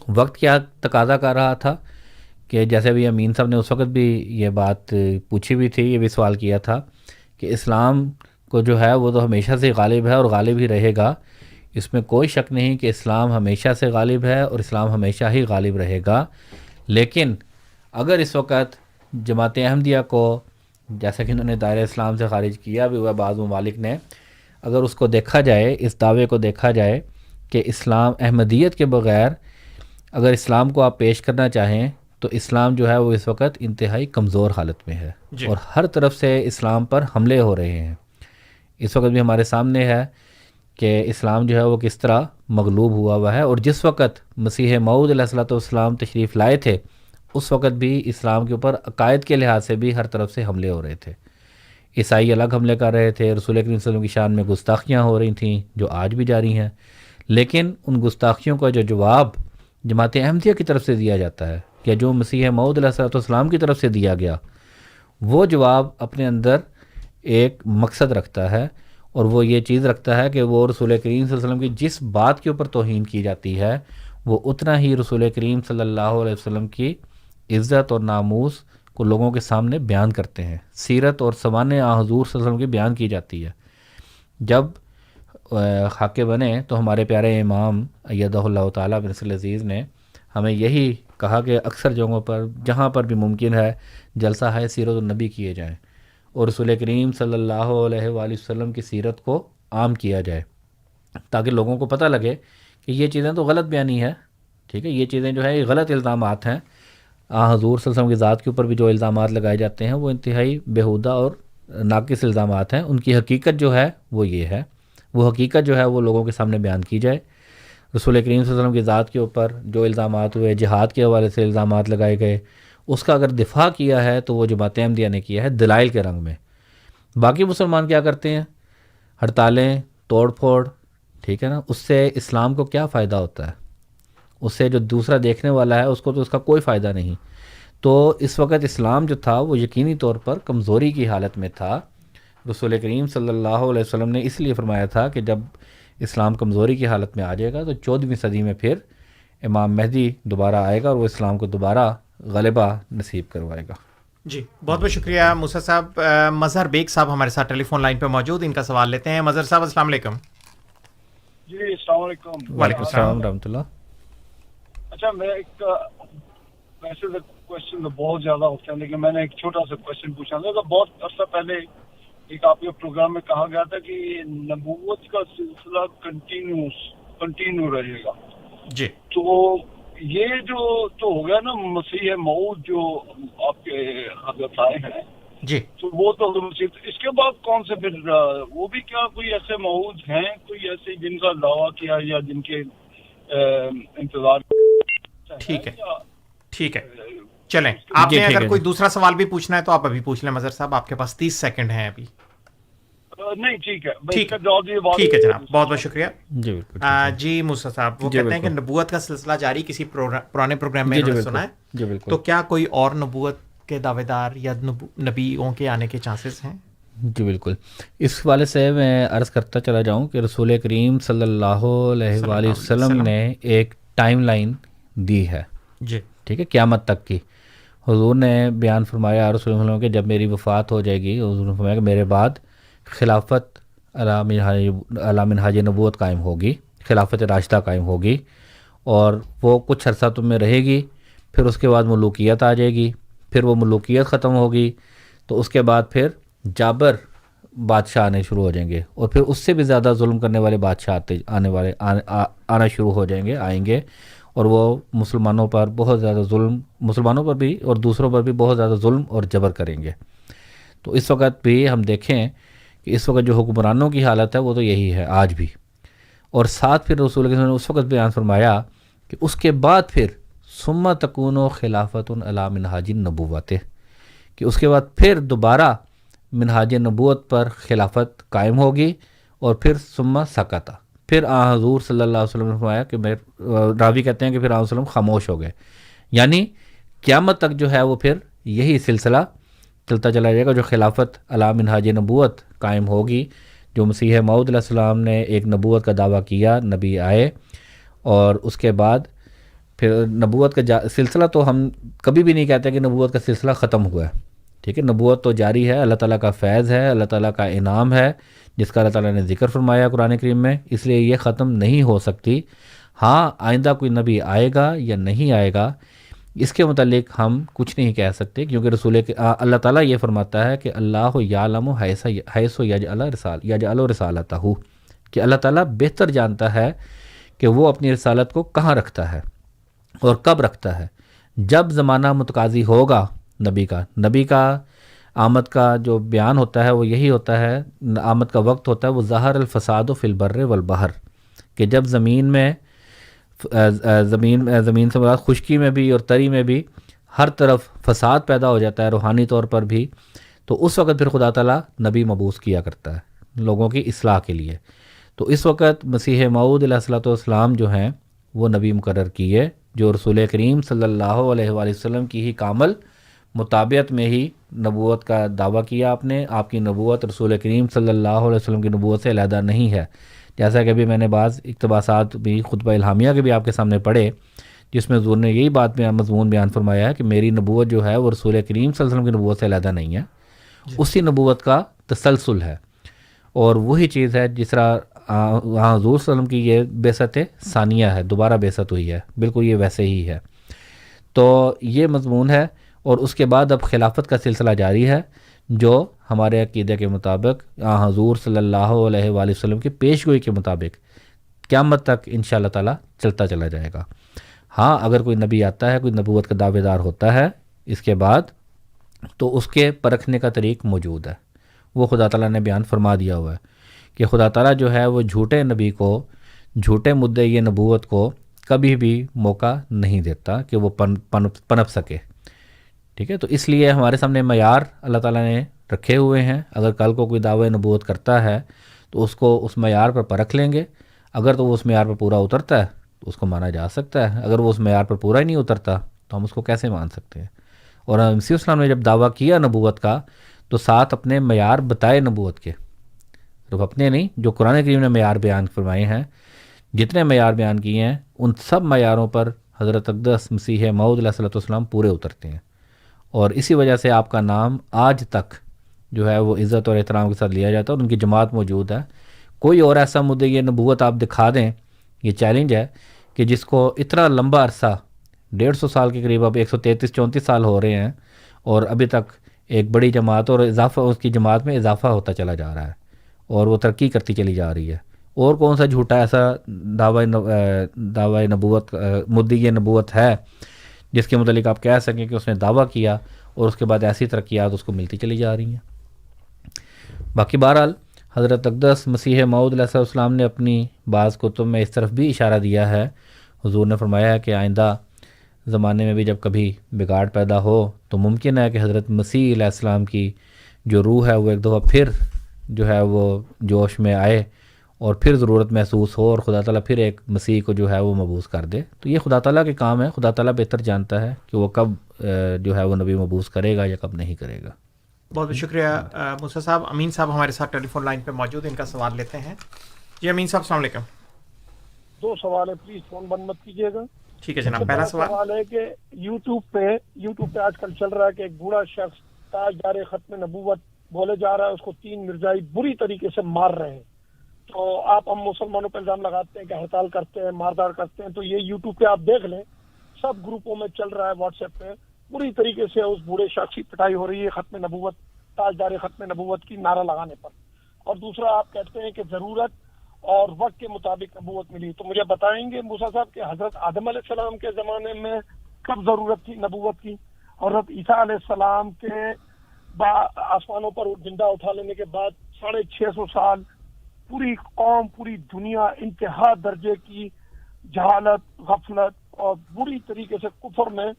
وقت کیا تقاضا کر رہا تھا کہ جیسے بھی امین صاحب نے اس وقت بھی یہ بات پوچھی بھی تھی، یہ بھی سوال کیا تھا کہ اسلام کو جو ہے وہ تو ہمیشہ سے غالب ہے اور غالب ہی رہے گا. اس میں کوئی شک نہیں کہ اسلام ہمیشہ سے غالب ہے اور اسلام ہمیشہ ہی غالب رہے گا. لیکن اگر اس وقت جماعت احمدیہ کو، جیسا کہ انہوں نے دائرہ اسلام سے خارج کیا بھی ہوا بعض ممالک نے، اگر اس کو دیکھا جائے، اس دعوے کو دیکھا جائے کہ اسلام احمدیت کے بغیر اگر اسلام کو آپ پیش کرنا چاہیں تو اسلام جو ہے وہ اس وقت انتہائی کمزور حالت میں ہے جی. اور ہر طرف سے اسلام پر حملے ہو رہے ہیں. اس وقت بھی ہمارے سامنے ہے کہ اسلام جو ہے وہ کس طرح مغلوب ہوا ہے. اور جس وقت مسیح موعود علیہ الصلوۃ والسلام تشریف لائے تھے اس وقت بھی اسلام کے اوپر عقائد کے لحاظ سے بھی ہر طرف سے حملے ہو رہے تھے. عیسائی الگ حملے کر رہے تھے، رسول کریم صلی اللہ علیہ وسلم کی شان میں گستاخیاں ہو رہی تھیں جو آج بھی جاری ہیں. لیکن ان گستاخیوں کا جو جواب جماعت احمدیہ کی طرف سے دیا جاتا ہے یا جو مسیح موعود علیہ الصلوۃ والسلام کی طرف سے دیا گیا، وہ جواب اپنے اندر ایک مقصد رکھتا ہے، اور وہ یہ چیز رکھتا ہے کہ وہ رسول کریم صلی اللہ علیہ وسلم کی جس بات کے اوپر توہین کی جاتی ہے وہ اتنا ہی رسول کریم صلی اللہ علیہ وسلم کی عزت اور ناموس کو لوگوں کے سامنے بیان کرتے ہیں. سیرت اور سوانح حضور صلی اللہ علیہ وسلم کی بیان کی جاتی ہے. جب خاکے بنے تو ہمارے پیارے امام ایدہ اللہ تعالیٰ بن نصر العزیز نے ہمیں یہی کہا کہ اکثر جگہوں پر جہاں پر بھی ممکن ہے جلسہ ہے سیرت النبی کیے جائیں اور رسول کریم صلی اللہ علیہ وآلہ وسلم کی سیرت کو عام کیا جائے، تاکہ لوگوں کو پتہ لگے کہ یہ چیزیں تو غلط بیانی ہے. ٹھیک ہے، یہ چیزیں جو ہے یہ غلط الزامات ہیں. حضور صلی اللہ علیہ وسلم کی ذات کے اوپر بھی جو الزامات لگائے جاتے ہیں وہ انتہائی بیہودہ اور ناقص الزامات ہیں. ان کی حقیقت جو ہے وہ یہ ہے، وہ حقیقت جو ہے وہ لوگوں کے سامنے بیان کی جائے. رسول کریم صلی اللہ علیہ وسلم کی ذات کے اوپر جو الزامات ہوئے، جہاد کے حوالے سے الزامات لگائے گئے، اس کا اگر دفاع کیا ہے تو وہ جماعت احمدیہ نے کیا ہے دلائل کے رنگ میں. باقی مسلمان کیا کرتے ہیں؟ ہڑتالیں، توڑ پھوڑ. ٹھیک ہے نا، اس سے اسلام کو کیا فائدہ ہوتا ہے؟ اس سے جو دوسرا دیکھنے والا ہے اس کو تو اس کا کوئی فائدہ نہیں. تو اس وقت اسلام جو تھا وہ یقینی طور پر کمزوری کی حالت میں تھا. رسول کریم صلی اللہ علیہ وسلم نے اس لیے فرمایا تھا کہ جب اسلام کمزوری کی حالت میں آ جائے گا تو 14ویں صدی میں پھر امام مہدی دوبارہ آئے گا اور وہ اسلام کو دوبارہ غلبہ نصیب کروائے گا. جی بہت بہت شکریہ موسیٰ صاحب. مظہر بیگ صاحب ہمارے ساتھ ٹیلی فون لائن پہ موجود، ان کا سوال لیتے ہیں. مظہر صاحب السلام علیکم. جی السلام علیکم. وعلیکم السلام ورحمۃ اللہ. اچھا میں ایک ویسے تو کوشچن تو بہت زیادہ ہوتے ہیں لیکن میں نے ایک چھوٹا سا کوشچن پوچھا تھا. بہت عرصہ پہلے ایک آپ کے پروگرام میں کہا گیا تھا کہ نبوت کا سلسلہ کنٹینیو رہے گا. جی تو یہ جو تو ہو گیا نا مسیح موعود جو آپ کے حضرت آئے ہیں جی، تو وہ تو اس کے بعد کون سے پھر وہ بھی کیا کوئی ایسے موعود ہیں، کوئی ایسے جن کا دعویٰ کیا یا جن کے انتظار؟ ٹھیک ہے ٹھیک ہے، چلیں آپ نے اگر کوئی دوسرا سوال بھی پوچھنا ہے تو آپ ابھی پوچھ لیں مظہر صاحب، آپ کے پاس 30 سیکنڈ ہیں ابھی. نہیں ٹھیک ہے ٹھیک ہے جناب، بہت بہت شکریہ. جی بالکل. جی موسیٰ صاحب وہ کہتے ہیں کہ نبوت کا سلسلہ جاری کسی پرانے پروگرام میں انہوں نے سنا ہے. جی بالکل. تو کیا کوئی اور نبوت کے دعوے دار یا نبیوں کے آنے کے چانسز ہیں؟ جی بالکل. اس حوالے سے میں عرض کرتا چلا جاؤں کہ رسول کریم صلی اللہ علیہ وآلہ وسلم نے ایک ٹائم لائن دی ہے. جی ٹھیک ہے، قیامت تک کی. حضور نے بیان فرمایا رسول اللہ علیہ وسلم کہ جب میری وفات ہو جائے گی، حضور نے فرمایا کہ میرے بعد خلافت علی منہاج نبوت قائم ہوگی، خلافت راشدہ قائم ہوگی، اور وہ کچھ عرصہ تم میں رہے گی. پھر اس کے بعد ملوکیت آ جائے گی، پھر وہ ملوکیت ختم ہوگی تو اس کے بعد پھر جابر بادشاہ آنے شروع ہو جائیں گے، اور پھر اس سے بھی زیادہ ظلم کرنے والے بادشاہ آنا شروع ہو جائیں گے، آئیں گے، اور وہ مسلمانوں پر بہت زیادہ ظلم، مسلمانوں پر بھی اور دوسروں پر بھی بہت زیادہ ظلم اور جبر کریں گے۔ تو اس وقت بھی ہم دیکھیں کہ اس وقت جو حکمرانوں کی حالت ہے وہ تو یہی ہے آج بھی۔ اور ساتھ پھر رسول اللہ نے اس وقت بیان فرمایا کہ اس کے بعد پھر ثم تکون خلافت علی منہاج النبوت، کہ اس کے بعد پھر دوبارہ منہاج نبوت پر خلافت قائم ہوگی، اور پھر ثم سکتا، پھر حضور صلی اللہ علیہ وسلم نے فرمایا کہ راوی کہتے ہیں کہ پھر آن وسلم خاموش ہو گئے، یعنی قیامت تک جو ہے وہ پھر یہی سلسلہ چلتا چلا جائے گا، جو خلافت علی منہاج نبوت قائم ہوگی، جو مسیح موعود علیہ السلام نے ایک نبوت کا دعویٰ کیا، نبی آئے، اور اس کے بعد پھر نبوت کا سلسلہ تو ہم کبھی بھی نہیں کہتے کہ نبوت کا سلسلہ ختم ہوا ہے، ٹھیک ہے، نبوت تو جاری ہے، اللہ تعالیٰ کا فیض ہے، اللہ تعالیٰ کا انعام ہے جس کا اللہ تعالیٰ نے ذکر فرمایا قرآن کریم میں، اس لیے یہ ختم نہیں ہو سکتی۔ ہاں آئندہ کوئی نبی آئے گا یا نہیں آئے گا اس کے متعلق ہم کچھ نہیں کہہ سکتے، کیونکہ اللہ تعالیٰ یہ فرماتا ہے کہ اللہ یعلم حیث یجعل رسالتہ، کہ اللہ تعالیٰ بہتر جانتا ہے کہ وہ اپنی رسالت کو کہاں رکھتا ہے اور کب رکھتا ہے۔ جب زمانہ متقاضی ہوگا نبی کا آمد کا جو بیان ہوتا ہے وہ یہی ہوتا ہے، آمد کا وقت ہوتا ہے وہ ظہر الفساد فی البر والبحر، کہ جب زمین سے مراد خشکی میں بھی اور تری میں بھی ہر طرف فساد پیدا ہو جاتا ہے روحانی طور پر بھی، تو اس وقت پھر خدا تعالیٰ نبی مبعوث کیا کرتا ہے لوگوں کی اصلاح کے لیے۔ تو اس وقت مسیح موعود علیہ الصلوۃ والسلام جو ہیں وہ نبی مقرر کیے، جو رسول کریم صلی اللہ علیہ وآلہ وسلم کی ہی کامل مطابعت میں ہی نبوت کا دعویٰ کیا آپ کی نبوت رسول کریم صلی اللہ علیہ وسلم کی نبوت سے علیحدہ نہیں ہے، جیسا کہ ابھی میں نے بعض اقتباسات بھی خطبہ الہامیہ کے بھی آپ کے سامنے پڑھے، جس میں حضور نے یہی مضمون بیان فرمایا ہے کہ میری نبوت جو ہے وہ رسول کریم صلی اللہ علیہ وسلم کی نبوت سے علیحدہ نہیں ہے، اسی نبوت کا تسلسل ہے، اور وہی چیز ہے جس طرح حضور صلی اللہ علیہ وسلم کی یہ بعثت ثانیہ ہے، دوبارہ بعثت ہوئی ہے، بالکل یہ ویسے ہی ہے۔ تو یہ مضمون ہے، اور اس کے بعد اب خلافت کا سلسلہ جاری ہے، جو ہمارے عقیدے کے مطابق حضور صلی اللہ علیہ وآلہ وسلم کی پیشگوئی کے مطابق قیامت تک انشاءاللہ تعالی چلتا چلا جائے گا۔ ہاں اگر کوئی نبی آتا ہے، کوئی نبوت کا دعوے دار ہوتا ہے اس کے بعد، تو اس کے پرکھنے کا طریق موجود ہے، وہ خدا تعالیٰ نے بیان فرما دیا ہوا ہے کہ خدا تعالیٰ جو ہے وہ جھوٹے نبی کو، جھوٹے مدعی نبوت کو کبھی بھی موقع نہیں دیتا کہ وہ پنپ سکے، ٹھیک ہے۔ تو اس لیے ہمارے سامنے معیار اللہ تعالیٰ نے رکھے ہوئے ہیں، اگر کل کو کوئی دعوی نبوت کرتا ہے تو اس کو اس معیار پر پرکھ لیں گے، اگر تو وہ اس معیار پر پورا اترتا ہے تو اس کو مانا جا سکتا ہے، اگر وہ اس معیار پر پورا ہی نہیں اترتا تو ہم اس کو کیسے مان سکتے ہیں۔ اور مسیح السلام نے جب دعویٰ کیا نبوت کا تو ساتھ اپنے معیار بتائے نبوت کے، صرف اپنے نہیں، جو قرآن کریم نے معیار بیان فرمائے ہیں، جتنے معیار بیان کیے ہیں ان سب معیاروں پر حضرت اقدس مسیح موعود علیہ الصلوۃ والسلام پورے اترتے ہیں، اور اسی وجہ سے آپ کا نام آج تک جو ہے وہ عزت اور احترام کے ساتھ لیا جاتا ہے، اور ان کی جماعت موجود ہے۔ کوئی اور ایسا مدعی نبوت آپ دکھا دیں، یہ چیلنج ہے، کہ جس کو اتنا لمبا عرصہ 150 سال کے قریب، اب 133-34 سال ہو رہے ہیں، اور ابھی تک ایک بڑی جماعت اور اضافہ، اس کی جماعت میں اضافہ ہوتا چلا جا رہا ہے اور وہ ترقی کرتی چلی جا رہی ہے۔ اور کون سا جھوٹا ایسا دعوی نبوت، مدعی نبوت ہے جس کے متعلق آپ کہہ سکیں کہ اس نے دعویٰ کیا اور اس کے بعد ایسی ترقیات اس کو ملتی چلی جا رہی ہیں۔ باقی بہرحال حضرت اقدس مسیح موعود علیہ السلام نے اپنی بعض کتب میں اس طرف بھی اشارہ دیا ہے، حضور نے فرمایا ہے کہ آئندہ زمانے میں بھی جب کبھی بگاڑ پیدا ہو تو ممکن ہے کہ حضرت مسیح علیہ السلام کی جو روح ہے وہ ایک دفعہ پھر جو ہے وہ جوش میں آئے اور پھر ضرورت محسوس ہو، اور خدا تعالیٰ پھر ایک مسیح کو جو ہے وہ مبعوث کر دے۔ تو یہ خدا تعالیٰ کے کام ہے، خدا تعالیٰ بہتر جانتا ہے کہ وہ کب جو ہے وہ نبی مبعوث کرے گا یا کب نہیں کرے گا۔ بہت بہت شکریہ موسیٰ صاحب۔ امین صاحب ہمارے ساتھ ٹیلی فون لائن پہ موجود ہیں، ان کا سوال لیتے ہیں۔ جی امین صاحب السلام علیکم۔ 2 سوال ہے، پلیز فون بند مت کیجیے گا۔ ٹھیک ہے جناب، پہلا سوال ہے کہ یوٹیوب پہ آج کل چل رہا ہے کہ ایک بوڑھا شخص تاجدار ختم نبوت بولے جا رہا ہے، اس کو 3 مرزائی بری طریقے سے مار رہے ہیں، تو ہم مسلمانوں پہ الزام لگاتے ہیں کہ ہڑتال کرتے ہیں، ماردار کرتے ہیں، تو یہ یوٹیوب پہ آپ دیکھ لیں، سب گروپوں میں چل رہا ہے، واٹس ایپ پہ بری طریقے سے اس بوڑھے شخص کی پٹائی ہو رہی ہے ختم نبوت، تاجدار ختم نبوت کی نعرہ لگانے پر۔ اور دوسرا آپ کہتے ہیں کہ ضرورت اور وقت کے مطابق نبوت ملی. تو مجھے بتائیں گے موسیٰ صاحب کہ حضرت آدم علیہ السلام کے زمانے میں کب ضرورت تھی نبوت کی؟ حضرت عیسیٰ علیہ السلام کے آسمانوں پر زندہ اٹھا لینے کے بعد 650 سال پوری قوم، پوری دنیا انتہا درجے کی جہالت، غفلت اور بری طریقے سے کفر میں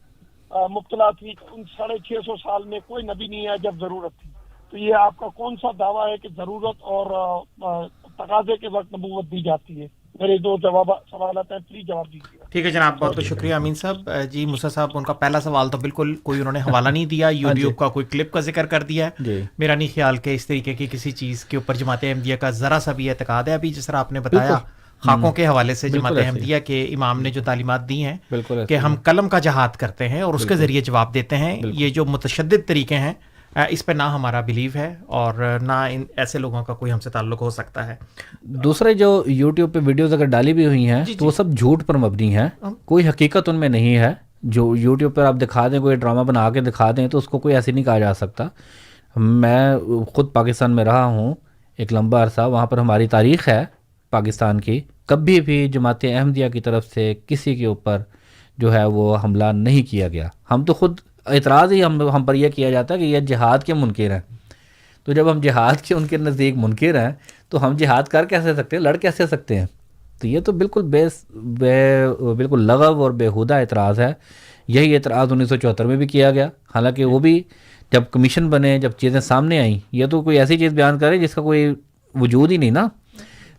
مبتلا تھی. ان 650 سال میں کوئی نبی نہیں آیا جب ضرورت تھی. تو یہ آپ کا کون سا دعویٰ ہے کہ ضرورت اور تقاضے کے وقت نبوت دی جاتی ہے؟ میرے دو سوالات ہیں، پلیز جواب دیجیے. ٹھیک ہے جناب، بہت بہت شکریہ امین صاحب. جی موسیٰ صاحب، ان کا پہلا سوال تو بالکل کوئی انہوں نے حوالہ نہیں دیا، یوٹیوب کا کوئی کلپ کا ذکر کر دیا ہے. میرا نہیں خیال کہ اس طریقے کی کسی چیز کے اوپر جماعت احمدیہ کا ذرا سا بھی اعتقاد ہے. ابھی جس طرح آپ نے بتایا خاکوں کے حوالے سے جماعت احمدیہ کے امام نے جو تعلیمات دی ہیں کہ ہم قلم کا جہاد کرتے ہیں اور اس کے ذریعے جواب دیتے ہیں، یہ جو متشدد طریقے ہیں اس پہ نہ ہمارا بلیو ہے اور نہ ایسے لوگوں کا کوئی ہم سے تعلق ہو سکتا ہے. دوسرے جو یوٹیوب پہ ویڈیوز اگر ڈالی بھی ہوئی ہیں تو وہ سب جھوٹ پر مبنی ہیں، کوئی حقیقت ان میں نہیں ہے. جو یوٹیوب پر آپ دکھا دیں، کوئی ڈرامہ بنا کے دکھا دیں تو اس کو کوئی ایسے نہیں کہا جا سکتا. میں خود پاکستان میں رہا ہوں ایک لمبا عرصہ، وہاں پر ہماری تاریخ ہے پاکستان کی، کبھی بھی جماعت احمدیہ کی طرف سے کسی کے اوپر جو ہے وہ حملہ نہیں کیا گیا. ہم تو خود اعتراض ہی ہم پر یہ کیا جاتا ہے کہ یہ جہاد کے منکر ہیں. تو جب ہم جہاد کے ان کے نزدیک منکر ہیں تو ہم جہاد کر کیسے سکتے ہیں، لڑ کیسے سکتے ہیں؟ تو یہ تو بالکل بالکل لغو اور بیہودہ اعتراض ہے. یہی اعتراض 1974 میں بھی کیا گیا، حالانکہ وہ بھی جب کمیشن بنے، جب چیزیں سامنے آئیں. یہ تو کوئی ایسی چیز بیان کرے جس کا کوئی وجود ہی نہیں نا.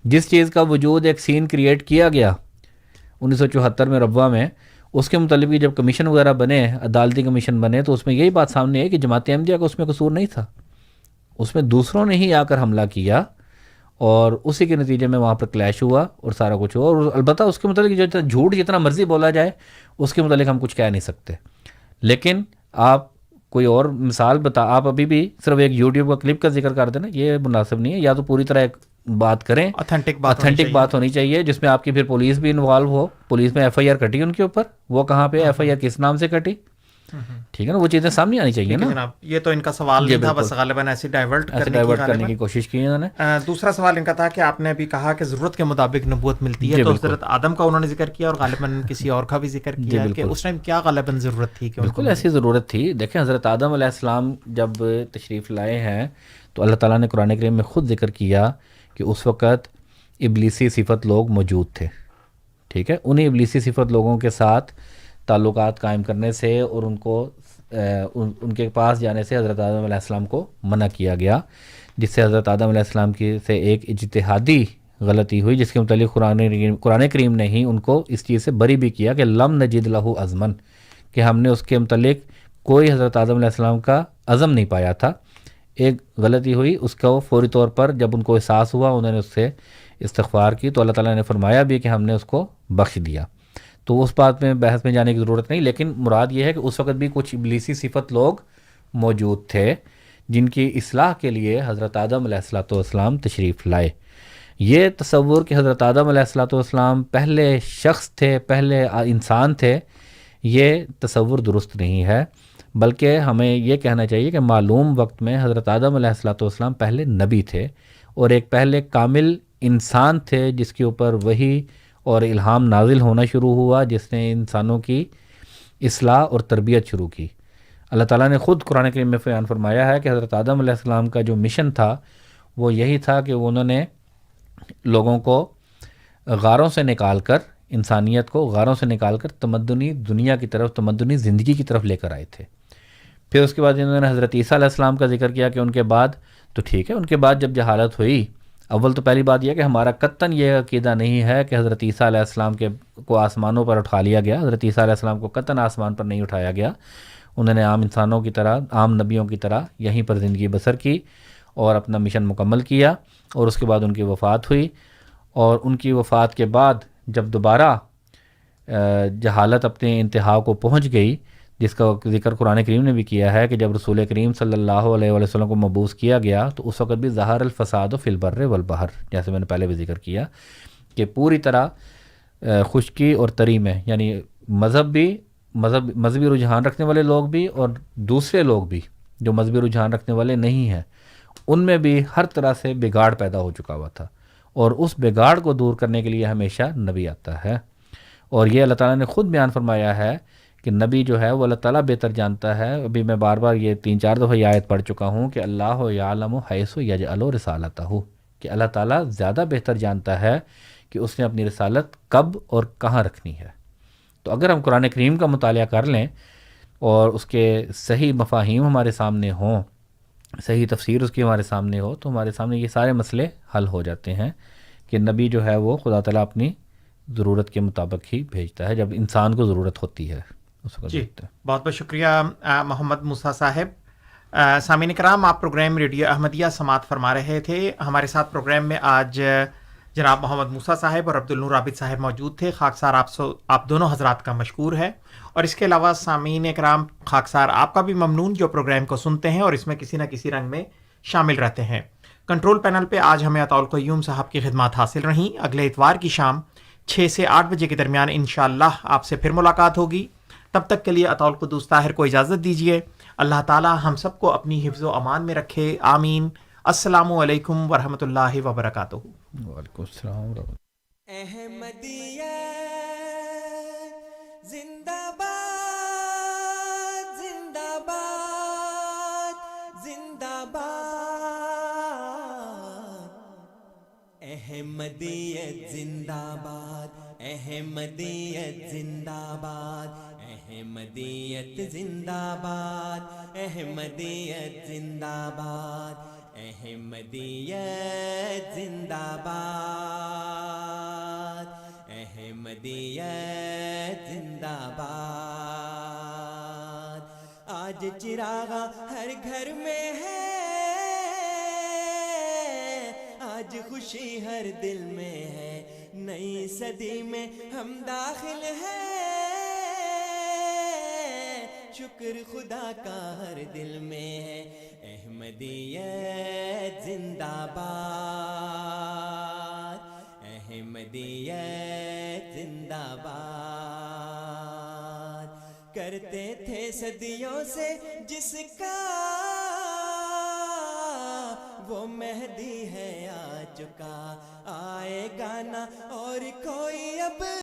جس چیز کا وجود ایک سین کریٹ کیا گیا 1974 میں ربوہ میں، اس کے متعلق جب کمیشن وغیرہ بنے، عدالتی کمیشن بنے، تو اس میں یہی بات سامنے ہے کہ جماعت احمدیہ کا اس میں قصور نہیں تھا. اس میں دوسروں نے ہی آ کر حملہ کیا اور اسی کے نتیجے میں وہاں پر کلیش ہوا اور سارا کچھ ہوا. اور البتہ اس کے متعلق جو جھوٹ جتنا مرضی بولا جائے اس کے متعلق ہم کچھ کہہ نہیں سکتے. لیکن آپ کوئی اور مثال آپ ابھی بھی صرف ایک یوٹیوب کا کلپ کا ذکر کر دینا، یہ مناسب نہیں ہے. یا تو پوری طرح ایک بات کریں، اتھینٹک بات ہونی چاہیے جس میں آپ کی پھر پولیس بھی انوالو ہو. پولیس میں ایف آئی آر کٹی ان کے اوپر، وہ کہاں پہ ایف آئی آر کس نام سے کٹی، ٹھیک ہے نا، وہ چیزیں سامنے آنی چاہیے نا. یہ تو ان کا سوال نہیں تھا، بس غالباً ایسے ڈائیورٹ کرنے کی کوشش کی انہوں نے. دوسرا سوال ان کا تھا کہ آپ نے ابھی کہا کہ ضرورت کے مطابق نبوت ملتی ہے، تو حضرت آدم کا انہوں نے ذکر کیا اور غالباً کسی اور کا بھی ذکر کیا کہ اس ٹائم کیا غالباً ضرورت تھی؟ بالکل ایسی ضرورت تھی. دیکھیں حضرت آدم علیہ السلام جب تشریف لائے ہیں تو اللہ تعالیٰ نے قرآن کریم میں خود ذکر کیا کہ اس وقت ابلیسی صفت لوگ موجود تھے. ٹھیک ہے، انہیں ابلیسی صفت لوگوں کے ساتھ تعلقات قائم کرنے سے اور ان کے پاس جانے سے حضرت آدم علیہ السلام کو منع کیا گیا، جس سے حضرت آدم علیہ السلام کی سے ایک اجتہادی غلطی ہوئی، جس کے متعلق قرآن کریم نے ہی ان کو اس چیز سے بری بھی کیا کہ لم نجد لہ عزمن، کہ ہم نے اس کے متعلق کوئی حضرت آدم علیہ السلام کا عزم نہیں پایا تھا. ایک غلطی ہوئی، اس کو فوری طور پر جب ان کو احساس ہوا انہوں نے اس سے استغفار کی تو اللہ تعالیٰ نے فرمایا بھی کہ ہم نے اس کو بخش دیا. تو اس بات میں بحث میں جانے کی ضرورت نہیں، لیکن مراد یہ ہے کہ اس وقت بھی کچھ ابلیسی صفت لوگ موجود تھے جن کی اصلاح کے لیے حضرت آدم علیہ السلام تشریف لائے. یہ تصور کہ حضرت آدم علیہ السلام پہلے شخص تھے، پہلے انسان تھے، یہ تصور درست نہیں ہے، بلکہ ہمیں یہ کہنا چاہیے کہ معلوم وقت میں حضرت آدم علیہ السلام پہلے نبی تھے اور ایک پہلے کامل انسان تھے جس کے اوپر وحی اور الہام نازل ہونا شروع ہوا، جس نے انسانوں کی اصلاح اور تربیت شروع کی. اللہ تعالیٰ نے خود قرآن کریم میں بیان فرمایا ہے کہ حضرت آدم علیہ السلام کا جو مشن تھا وہ یہی تھا کہ انہوں نے لوگوں کو غاروں سے نکال کر، انسانیت کو غاروں سے نکال کر تمدنی دنیا کی طرف، تمدنی زندگی کی طرف لے کر آئے تھے. پھر اس کے بعد انہوں نے حضرت عیسیٰ علیہ السلام کا ذکر کیا کہ ان کے بعد تو ٹھیک ہے، ان کے بعد جب جہالت ہوئی، اول تو پہلی بات یہ کہ ہمارا قطعاً یہ عقیدہ نہیں ہے کہ حضرت عیسیٰ علیہ السلام کو آسمانوں پر اٹھا لیا گیا. حضرت عیسیٰ علیہ السلام کو قطعاً آسمان پر نہیں اٹھایا گیا. انہوں نے عام انسانوں کی طرح، عام نبیوں کی طرح یہیں پر زندگی بسر کی اور اپنا مشن مکمل کیا، اور اس کے بعد ان کی وفات ہوئی. اور ان کی وفات کے بعد جب دوبارہ جہالت اپنے انتہا کو پہنچ گئی، جس کا ذکر قرآن کریم نے بھی کیا ہے کہ جب رسول کریم صلی اللہ علیہ وسلم کو مبعوث کیا گیا تو اس وقت بھی ظہر الفساد فی البر والبحر، جیسے میں نے پہلے بھی ذکر کیا کہ پوری طرح خشکی اور تری میں، یعنی مذہبی رجحان رکھنے والے لوگ بھی اور دوسرے لوگ بھی جو مذہبی رجحان رکھنے والے نہیں ہیں، ان میں بھی ہر طرح سے بگاڑ پیدا ہو چکا ہوا تھا، اور اس بگاڑ کو دور کرنے کے لیے ہمیشہ نبی آتا ہے. اور یہ اللہ تعالیٰ نے خود بیان فرمایا ہے کہ نبی جو ہے وہ اللہ تعالیٰ بہتر جانتا ہے. ابھی میں بار بار یہ 3-4 دفعہ یہ آیت پڑھ چکا ہوں کہ اللہ یعلم حیث یجعل رسالتہ، کہ اللہ تعالیٰ زیادہ بہتر جانتا ہے کہ اس نے اپنی رسالت کب اور کہاں رکھنی ہے. تو اگر ہم قرآن کریم کا مطالعہ کر لیں اور اس کے صحیح مفاہیم ہمارے سامنے ہوں، صحیح تفسیر اس کی ہمارے سامنے ہو، تو ہمارے سامنے یہ سارے مسئلے حل ہو جاتے ہیں کہ نبی جو ہے وہ خدا تعالیٰ اپنی ضرورت کے مطابق ہی بھیجتا ہے، جب انسان کو ضرورت ہوتی ہے اس وقت جی بھیجتا ہے. بہت بہت شکریہ محمد موسیٰ صاحب. سامعین کرام، آپ پروگرام ریڈیو احمدیہ سماعت فرما رہے تھے. ہمارے ساتھ پروگرام میں آج جناب محمد موسیٰ صاحب اور عبدالنور عابد صاحب موجود تھے. خاکسار آپ دونوں حضرات کا مشکور ہے. اور اس کے علاوہ سامعین کرام، خاکسار آپ کا بھی ممنون جو پروگرام کو سنتے ہیں اور اس میں کسی نہ کسی رنگ میں شامل رہتے ہیں. کنٹرول پینل پہ آج ہمیں عطاء القیوم صاحب کی خدمات حاصل رہیں. اگلے اتوار کی شام 6 سے 8 بجے کے درمیان انشاءاللہ آپ سے پھر ملاقات ہوگی. تب تک کے لیے عطاء القدوس طاہر کو اجازت دیجیے. اللہ تعالی ہم سب کو اپنی حفظ و امان میں رکھے. آمین. السلام علیکم ورحمۃ اللہ وبرکاتہ. وعلیکم السلام ورحمۃ اللہ. احمدیہ زندہ باد، زندہ باد، زندہ باد. احمدیت زندہ باد، احمدیت زندہ باد، احمدیت زندہ باد، احمدیت زندہ باد، احمدیت زندہ باد، احمدیت زندہ باد. آج چراغاں ہر گھر میں ہے، آج خوشی ہر دل میں ہے. نئی صدی میں ہم داخل ہیں، شکر خدا کا ہر دل میں ہے. احمدیت زندہ باد، احمدیت زندہ باد. کرتے تھے صدیوں سے جس کا وہ مہدی ہے آ چکا، آئے گا نہ اور کوئی اب.